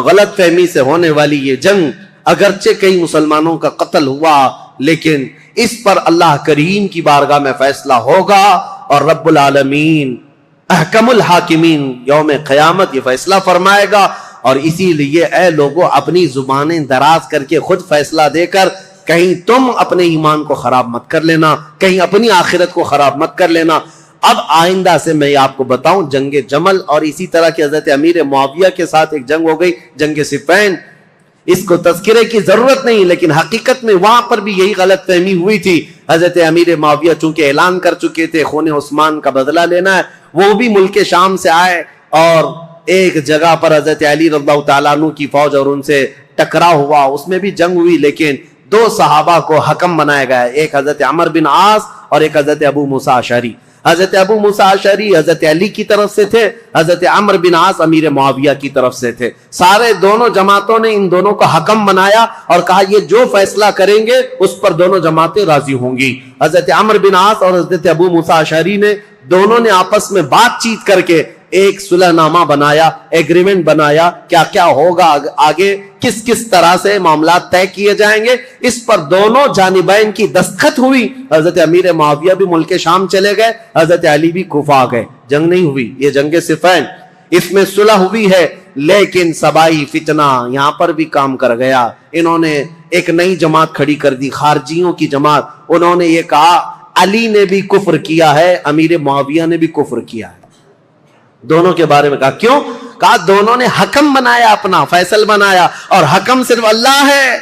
غلط فہمی سے ہونے والی یہ جنگ، اگرچہ کئی مسلمانوں کا قتل ہوا، لیکن اس پر اللہ کریم کی بارگاہ میں فیصلہ ہوگا، اور رب العالمین احکم الحاکمین یوم قیامت یہ فیصلہ فرمائے گا۔ اور اسی لیے اے لوگوں، اپنی زبانیں دراز کر کے خود فیصلہ دے کر کہیں تم اپنے ایمان کو خراب مت کر لینا، کہیں اپنی آخرت کو خراب مت کر لینا۔ اب آئندہ سے میں آپ کو بتاؤں، جنگ جمل اور اسی طرح کے حضرت امیر معاویہ کے ساتھ ایک جنگ ہو گئی، جنگ صفین۔ اس کو تذکرے کی ضرورت نہیں، لیکن حقیقت میں وہاں پر بھی یہی غلط فہمی ہوئی تھی۔ حضرت امیر معاویہ چونکہ اعلان کر چکے تھے خون عثمان کا بدلہ لینا ہے، وہ بھی ملک شام سے آئے اور ایک جگہ پر حضرت علی رضی اللہ تعالیٰ عنہ کی فوج اور ان سے ٹکراؤ ہوا، اس میں بھی جنگ ہوئی، لیکن دو صحابہ کو حکم بنایا گیا، ایک حضرت عمر بن عاص اور ایک حضرت ابو موسیٰ اشعری۔ حضرت ابو موسیٰ اشعری حضرت علی کی طرف سے تھے، حضرت عمر بن عاص امیر معاویہ کی طرف سے تھے۔ سارے دونوں جماعتوں نے ان دونوں کو حکم بنایا اور کہا یہ جو فیصلہ کریں گے اس پر دونوں جماعتیں راضی ہوں گی۔ حضرت عمر بن عاص اور حضرت ابو موسیٰ اشعری نے دونوں نے آپس میں بات چیت کر کے ایک صلح نامہ بنایا، ایگریمنٹ بنایا، کیا کیا ہوگا آگے، کس کس طرح سے معاملات طے کیے جائیں گے۔ اس پر دونوں جانبین کی دستخط ہوئی۔ حضرت امیر معاویہ بھی ملک شام چلے گئے، حضرت علی بھی کوفہ آ گئے۔ جنگ نہیں ہوئی، یہ جنگ صفین، اس میں صلح ہوئی ہے، لیکن سبائی فتنہ یہاں پر بھی کام کر گیا۔ انہوں نے ایک نئی جماعت کھڑی کر دی، خارجیوں کی جماعت۔ انہوں نے یہ کہا علی نے بھی کفر کیا ہے، امیر معاویہ نے بھی کفر کیا ہے۔ دونوں کے بارے میں کہا، کیوں؟ کہا دونوں نے حکم بنایا، اپنا فیصل بنایا، اور حکم صرف اللہ ہے،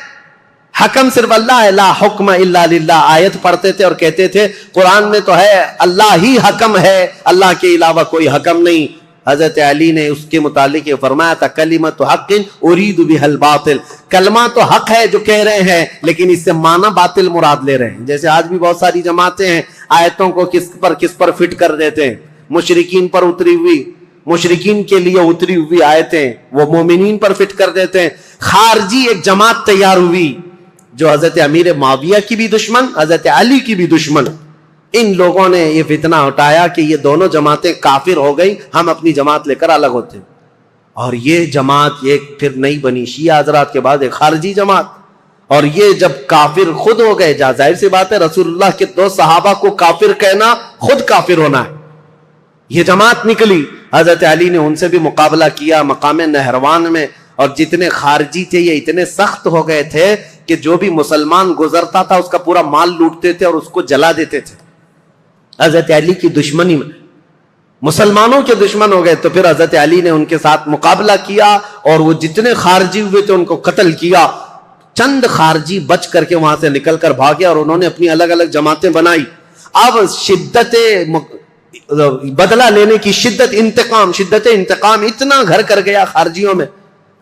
حکم صرف اللہ ہے۔ لا حکم الا للہ آیت پڑھتے تھے اور کہتے تھے قرآن میں تو ہے اللہ ہی حکم ہے، اللہ کے علاوہ کوئی حکم نہیں۔ حضرت علی نے اس کے متعلق یہ فرمایا تھا، کلمۃ حق ارید بہ الباطل، کلمہ تو حق ہے جو کہہ رہے ہیں، لیکن اس سے معنی باطل مراد لے رہے ہیں۔ جیسے آج بھی بہت ساری جماعتیں ہیں، آیتوں کو کس پر فٹ کر دیتے ہیں، مشرکین پر اتری ہوئی، مشرکین کے لیے اتری ہوئی آیتیں وہ مومنین پر فٹ کر دیتے ہیں۔ خارجی ایک جماعت تیار ہوئی جو حضرت امیر معاویہ کی بھی دشمن، حضرت علی کی بھی دشمن۔ ان لوگوں نے یہ فتنہ اٹھایا کہ یہ دونوں جماعتیں کافر ہو گئی، ہم اپنی جماعت لے کر الگ ہوتے ہیں۔ اور یہ جماعت ایک پھر نہیں بنی، شیعہ حضرات کے بعد ایک خارجی جماعت، اور یہ جب کافر خود ہو گئے، ظاہر سی بات ہے رسول اللہ کے 2 صحابہ کو کافر کہنا خود کافر ہونا ہے. یہ جماعت نکلی، حضرت علی نے ان سے بھی مقابلہ کیا مقام نہروان میں، اور جتنے خارجی تھے یہ اتنے سخت ہو گئے تھے کہ جو بھی مسلمان گزرتا تھا اس کا پورا مال لوٹتے تھے اور اس کو جلا دیتے تھے. حضرت علی کی دشمنی میں مسلمانوں کے دشمن ہو گئے، تو پھر حضرت علی نے ان کے ساتھ مقابلہ کیا اور وہ جتنے خارجی ہوئے تھے ان کو قتل کیا. چند خارجی بچ کر کے وہاں سے نکل کر بھاگے اور انہوں نے اپنی الگ الگ جماعتیں بنائی. اب شدت بدلہ لینے کی شدت انتقام اتنا گھر کر گیا خارجیوں میں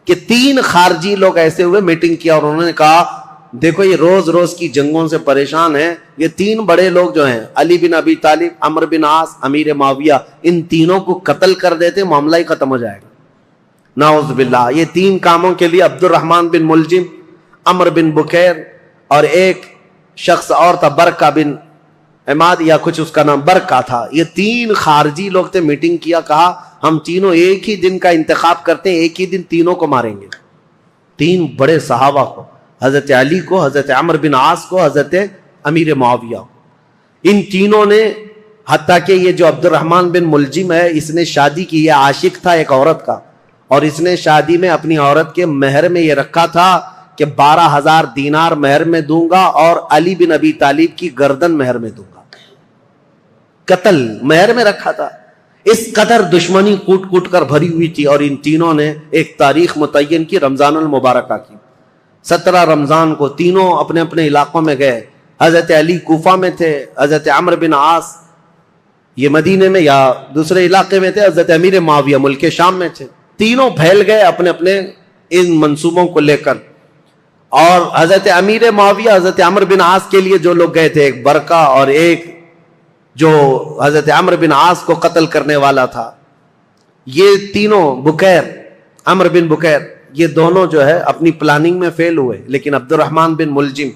کہ 3 خارجی لوگ ایسے ہوئے میٹنگ کیا اور انہوں نے کہا دیکھو یہ روز روز کی جنگوں سے پریشان ہیں، یہ 3 بڑے لوگ جو ہیں علی بن ابی طالب، عمرو بن عاص، امیر معاویہ، ان تینوں کو قتل کر دیتے معاملہ ہی ختم ہو جائے گا. نعوذ باللہ. یہ 3 کاموں کے لیے عبد الرحمن بن ملجم، عمرو بن بکیر اور ایک شخص اور تھا برکہ بن عماد یا کچھ اس کا نام برکہ تھا. یہ 3 خارجی لوگ تھے، میٹنگ کیا، کہا ہم تینوں ایک ہی دن کا انتخاب کرتے ہیں، ایک ہی دن تینوں کو ماریں گے. 3 بڑے صحابہ کو، حضرت علی کو، حضرت عمرو بن عاص کو، حضرت امیر معاویہ کو. ان تینوں نے، حتیٰ کہ یہ جو عبد الرحمن بن ملجم ہے اس نے شادی کی، یہ عاشق تھا ایک عورت کا، اور اس نے شادی میں اپنی عورت کے مہر میں یہ رکھا تھا کہ 12,000 دینار مہر میں دوں گا اور علی بن ابی طالب کی گردن مہر میں دوں گا. قتل مہر میں رکھا تھا. اس قدر دشمنی کوٹ کوٹ کر بھری ہوئی تھی. اور ان تینوں نے ایک تاریخ متعین کی، رمضان المبارکہ کی. 17 رمضان کو تینوں اپنے اپنے علاقوں میں گئے. حضرت علی کوفہ میں تھے، حضرت عمرو بن عاص یہ مدینے میں یا دوسرے علاقے میں تھے، حضرت امیر معاویہ ملک شام میں تھے. تینوں پھیل گئے اپنے اپنے ان منصوبوں کو لے کر. اور حضرت امیر معاویہ، حضرت عمرو بن عاص کے لیے جو لوگ گئے تھے، ایک برکہ اور ایک جو حضرت عمرو بن عاص کو قتل کرنے والا تھا، یہ تینوں بکیر، عمرو بن بکیر، یہ دونوں جو ہے اپنی پلاننگ میں فیل ہوئے. لیکن عبد الرحمن بن ملجم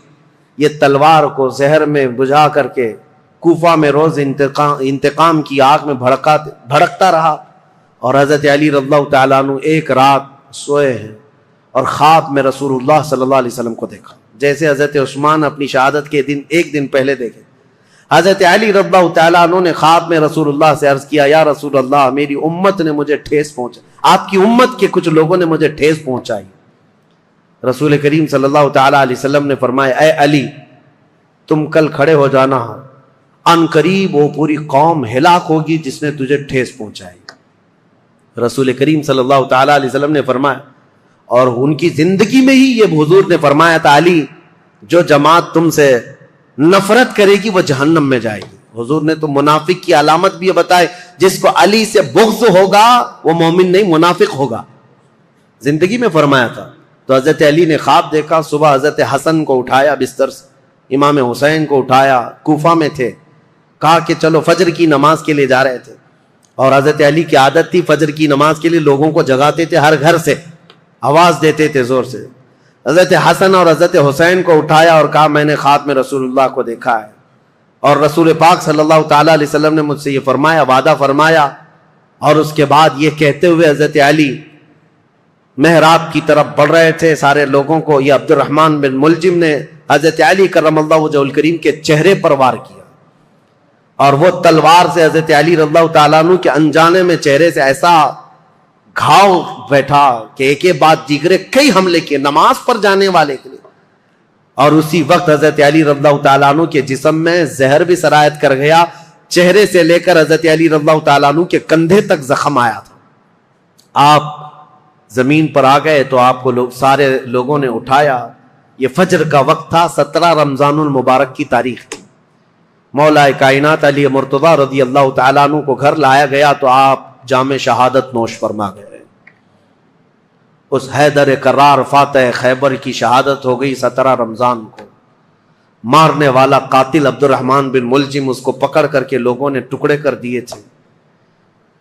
یہ تلوار کو زہر میں بجھا کر کے کوفہ میں روز انتقام کی آگ میں بھڑکتا رہا. اور حضرت علی رضی اللہ تعالیٰ عنہ ایک رات سوئے ہیں اور خواب میں رسول اللہ صلی اللہ علیہ وسلم کو دیکھا، جیسے حضرت عثمان اپنی شہادت کے دن ایک دن پہلے دیکھے. حضرت علی رضی اللہ تعالیٰ عنہ نے خواب میں رسول اللہ سے عرض کیا، یا رسول اللہ میری امت نے مجھے ٹھیس پہنچا، آپ کی امت کے کچھ لوگوں نے مجھے ٹھیس پہنچائی. رسول کریم صلی اللہ تعالیٰ علیہ وسلم نے فرمایا، اے علی تم کل کھڑے ہو جانا، ان قریب وہ پوری قوم ہلاک ہوگی جس نے تجھے ٹھیس پہنچائی. رسول کریم صلی اللہ تعالیٰ علیہ وسلم نے فرمایا، اور ان کی زندگی میں ہی یہ حضور نے فرمایا تھا، علی جو جماعت تم سے نفرت کرے گی وہ جہنم میں جائے گی. حضور نے تو منافق کی علامت بھی بتائے، جس کو علی سے بغض ہوگا وہ مومن نہیں منافق ہوگا، زندگی میں فرمایا تھا. تو حضرت علی نے خواب دیکھا، صبح حضرت حسن کو اٹھایا بستر سے، امام حسین کو اٹھایا، کوفہ میں تھے، کہا کہ چلو فجر کی نماز کے لیے جا رہے تھے. اور حضرت علی کی عادت تھی فجر کی نماز کے لیے لوگوں کو جگاتے تھے، ہر گھر سے آواز دیتے تھے زور سے. حضرت حسن اور حضرت حسین کو اٹھایا اور کہا میں نے خواب میں رسول اللہ کو دیکھا ہے، اور رسول پاک صلی اللہ تعالیٰ علیہ وسلم نے مجھ سے یہ فرمایا، وعدہ فرمایا. اور اس کے بعد یہ کہتے ہوئے حضرت علی محراب کی طرف بڑھ رہے تھے سارے لوگوں کو. یہ عبد الرحمن بن ملجم نے حضرت علی کرم اللہ وجہہ الکریم کے چہرے پر وار کیا، اور وہ تلوار سے حضرت علی رضی اللہ تعالیٰ عنہ کے انجانے میں چہرے سے ایسا گھاؤ بیٹھا کہ ایک ایک بات دیگرے کئی حملے کیے نماز پر جانے والے کے لیے. اور اسی وقت حضرت علی رضی اللہ تعالیٰ عنہ کے جسم میں زہر بھی سرایت کر گیا، چہرے سے لے کر حضرت علی رضی اللہ تعالیٰ عنہ کے کندھے تک زخم آیا تھا. آپ زمین پر آ گئے تو آپ کو سارے لوگوں نے اٹھایا. یہ فجر کا وقت تھا، 17 رمضان المبارک کی تاریخ تھی. مولا کائنات علی مرتضیٰ رضی اللہ تعالیٰ عنہ کو گھر لایا گیا تو آپ جام شہادت نوش فرما گئے. اس حیدر کرار فاتح خیبر کی شہادت ہو گئی 17 رمضان کو. مارنے والا قاتل عبد الرحمن بن ملجم، اس کو پکڑ کر کے لوگوں نے ٹکڑے کر دیے تھے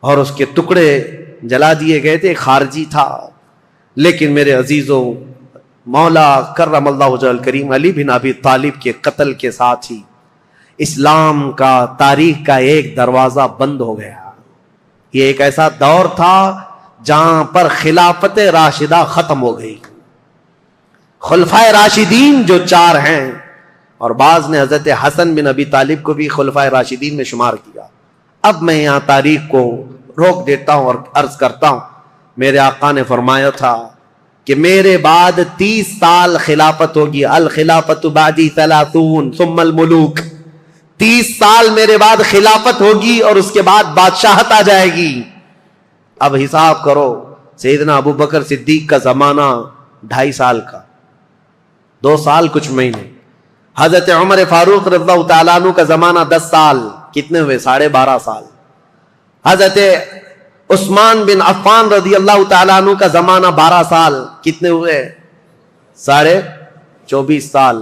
اور اس کے ٹکڑے جلا دیے گئے تھے. خارجی تھا، لیکن میرے عزیزوں مولا کرم اللہ وجہ الکریم علی بن ابی طالب کے قتل کے ساتھ ہی اسلام کا تاریخ کا ایک دروازہ بند ہو گیا. یہ ایک ایسا دور تھا جہاں پر خلافت راشدہ ختم ہو گئی. خلفائے راشدین جو 4 ہیں، اور بعض نے حضرت حسن بن ابی طالب کو بھی خلفائے راشدین میں شمار کیا۔ اب میں یہاں تاریخ کو روک دیتا ہوں اور عرض کرتا ہوں، میرے آقا نے فرمایا تھا کہ میرے بعد 30 سال خلافت ہوگی، الخلافت بعدی 30 ثم الملوک، 30 سال میرے بعد خلافت ہوگی اور اس کے بعد بادشاہت آ جائے گی۔ اب حساب کرو، سیدنا ابو بکر صدیق کا زمانہ 2.5 سال کا، 2 سال کچھ مہینے۔ حضرت عمر فاروق رضی اللہ تعالیٰ عنہ کا زمانہ 10 سال، کتنے ہوئے؟ 12.5 سال۔ حضرت عثمان بن عفان رضی اللہ تعالیٰ عنہ کا زمانہ 12 سال، کتنے ہوئے؟ 24.5 سال۔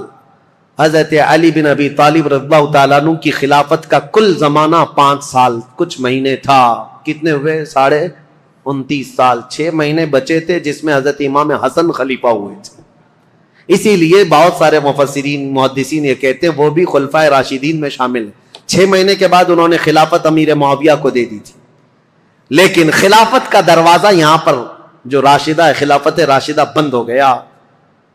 حضرت علی بن ابی طالب رضی اللہ تعالیٰ عنہ کی خلافت کا کل زمانہ 5 سال کچھ مہینے تھا، کتنے ہوئے؟ 29.5 سال۔ 6 مہینے بچے تھے جس میں حضرت امام حسن خلیفہ ہوئے تھے۔ اسی لیے بہت سارے مفسرین محدثین یہ کہتے ہیں وہ بھی خلفائے راشدین میں شامل ہیں۔ 6 مہینے کے بعد انہوں نے خلافت امیر معاویہ کو دے دی تھی، لیکن خلافت کا دروازہ یہاں پر جو راشدہ ہے، خلافت راشدہ بند ہو گیا،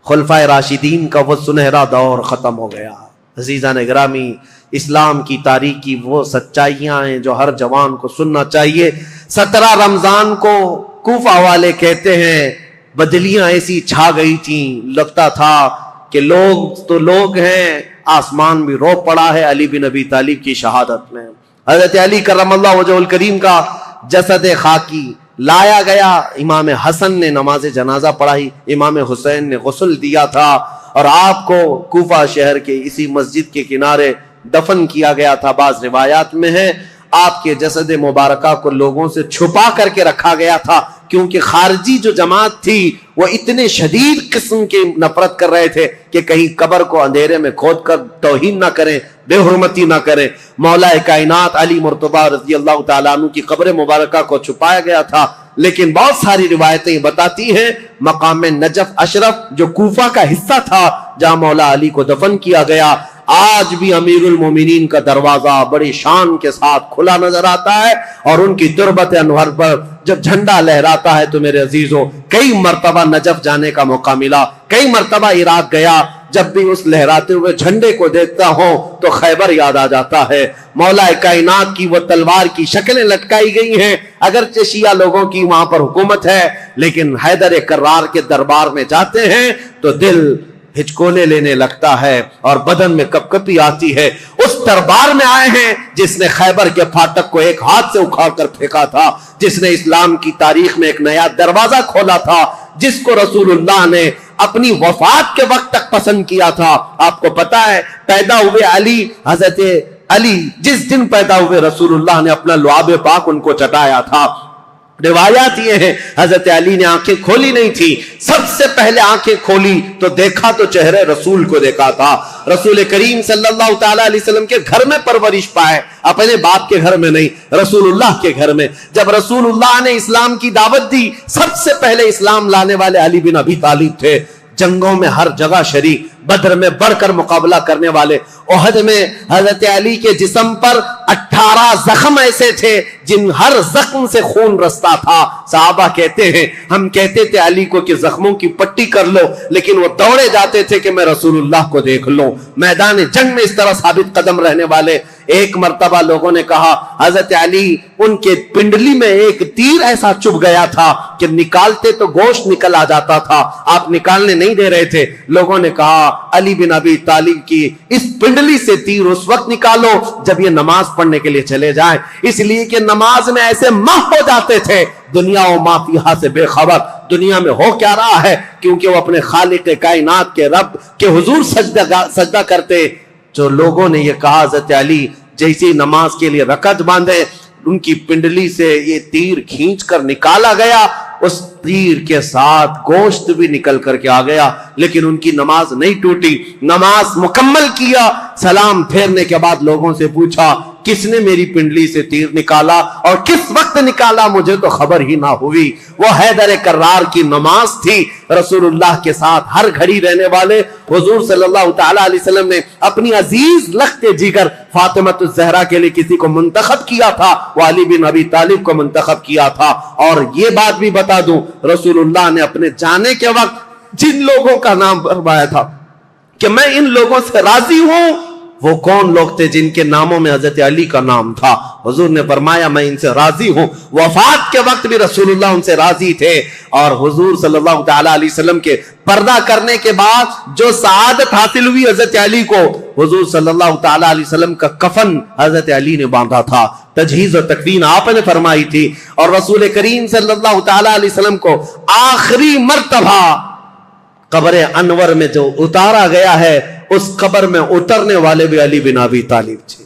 خلفائے راشدین کا وہ سنہرا دور ختم ہو گیا۔ عزیزان گرامی، اسلام کی تاریخ کی وہ سچائیاں ہیں جو ہر جوان کو سننا چاہیے۔ 17 رمضان کو کوفہ والے کہتے ہیں بدلیاں ایسی چھا گئی تھیں، لگتا تھا کہ لوگ تو لوگ ہیں، آسمان بھی رو پڑا ہے علی بن ابی طالب کی شہادت میں۔ حضرت علی کرم اللہ وجہ الکریم کا جسد خاکی لایا گیا، امام حسن نے نماز جنازہ پڑھائی، امام حسین نے غسل دیا تھا، اور آپ کو کوفہ شہر کے اسی مسجد کے کنارے دفن کیا گیا تھا۔ بعض روایات میں ہے آپ کے جسد مبارکہ کو لوگوں سے چھپا کر کے رکھا گیا تھا، کیونکہ خارجی جو جماعت تھی وہ اتنے شدید قسم کی نفرت کر رہے تھے کہ کہیں قبر کو اندھیرے میں کھود کر توہین نہ کریں، بے حرمتی نہ کریں۔ مولا کائنات علی مرتضیٰ رضی اللہ تعالیٰ عنہ کی قبر مبارکہ کو چھپایا گیا تھا، لیکن بہت ساری روایتیں بتاتی ہیں مقام نجف اشرف جو کوفہ کا حصہ تھا جہاں مولا علی کو دفن کیا گیا، آج بھی امیر المومنین کا دروازہ بڑی شان کے ساتھ کھلا نظر آتا ہے، اور ان کی تربت انور پر جب جھنڈا لہراتا ہے تو میرے عزیزوں کئی مرتبہ نجف جانے کا موقع ملا، کئی مرتبہ عراق گیا، جب بھی اس لہراتے ہوئے جھنڈے کو دیکھتا ہوں تو خیبر یاد آ جاتا ہے۔ مولا کائنات کی وہ تلوار کی شکلیں لٹکائی گئی ہیں، اگرچہ شیعہ لوگوں کی وہاں پر حکومت ہے، لیکن حیدر کرار کے دربار میں جاتے ہیں تو دل ہچکولے لینے لگتا ہے اور بدن میں کپ کپی آتی ہے۔ اس دربار میں آئے ہیں جس نے خیبر کے پھاٹک کو ایک ہاتھ سے اکھاڑ کر پھینکا تھا، جس نے اسلام کی تاریخ میں ایک نیا دروازہ کھولا تھا، جس کو رسول اللہ نے اپنی وفات کے وقت تک پسند کیا تھا۔ آپ کو پتا ہے پیدا ہوئے علی، حضرت علی جس دن پیدا ہوئے رسول اللہ نے اپنا لعاب پاک ان کو چٹایا تھا۔ روایات یہ ہیں حضرت علی نے آنکھیں کھولی نہیں تھی، سب سے پہلے آنکھیں کھولی تو دیکھا تو چہرے رسول کو دیکھا تھا۔ رسول کریم صلی اللہ تعالی علیہ وسلم کے گھر میں پرورش پائے، اپنے باپ کے گھر میں نہیں، رسول اللہ کے گھر میں۔ جب رسول اللہ نے اسلام کی دعوت دی، سب سے پہلے اسلام لانے والے علی بن ابی طالب تھے۔ جنگوں میں ہر جگہ شریک، بدر میں بڑھ کر مقابلہ کرنے والے، احد میں حضرت علی کے جسم پر 18 زخم ایسے تھے جن ہر زخم سے خون رستا تھا۔ صحابہ کہتے ہیں ہم کہتے تھے علی کو کہ زخموں کی پٹی کر لو، لیکن وہ دوڑے جاتے تھے کہ میں رسول اللہ کو دیکھ لوں۔ میدان جنگ میں اس طرح ثابت قدم رہنے والے۔ ایک مرتبہ لوگوں نے کہا حضرت علی ان کے پنڈلی میں ایک تیر ایسا چبھ گیا تھا کہ نکالتے تو گوشت نکل آ جاتا تھا، آپ نکالنے نہیں دے رہے تھے۔ لوگوں نے کہا علی بن ابی طالب کی اس پنڈلی سے تیر اس وقت نکالو جب یہ نماز پڑھنے کے لیے چلے جائیں، اس لیے کہ نماز میں ایسے مح ہو جاتے تھے، دنیا و ما فیہا سے بے خبر، دنیا میں ہو کیا رہا ہے، کیونکہ وہ اپنے خالق کائنات کے رب کے حضور سجدہ کرتے۔ جو لوگوں نے یہ کہا حضرت علی جیسی نماز کے لیے رکعت باندھے، ان کی پنڈلی سے یہ تیر کھینچ کر نکالا گیا، اس تیر کے ساتھ گوشت بھی نکل کر کے آ گیا، لیکن ان کی نماز نہیں ٹوٹی، نماز مکمل کیا۔ سلام پھیرنے کے بعد لوگوں سے پوچھا کس نے میری پنڈلی سے تیر نکالا اور کس وقت نکالا، مجھے تو خبر ہی نہ ہوئی۔ وہ حیدر کرار کی نماز تھی۔ رسول اللہ کے ساتھ ہر گھڑی رہنے والے حضور صلی اللہ تعالی علیہ وسلم نے اپنی عزیز لخت جگر فاطمۃ الزہرا کے لیے کسی کو منتخب کیا تھا، وہ علی بن ابی طالب کو منتخب کیا تھا۔ اور یہ بات بھی بتا دوں، رسول اللہ نے اپنے جانے کے وقت جن لوگوں کا نام فرمایا تھا کہ میں ان لوگوں سے راضی ہوں، وہ کون لوگ تھے جن کے ناموں میں حضرت علی کا نام تھا؟ حضور نے فرمایا میں ان سے راضی ہوں۔ وفات کے وقت بھی رسول اللہ ان سے راضی تھے، اور حضور صلی اللہ تعالی علیہ وسلم کے پردہ کرنے کے بعد جو سعادت حاصل ہوئی حضرت علی کو، حضور صلی اللہ تعالی علیہ وسلم کا کفن حضرت علی نے باندھا تھا، تجہیز و تکفین آپ نے فرمائی تھی، اور رسول کریم صلی اللہ تعالی علیہ وسلم کو آخری مرتبہ قبر انور میں جو اتارا گیا ہے، اس قبر میں اترنے والے بھی علی بن ابی طالب تھے۔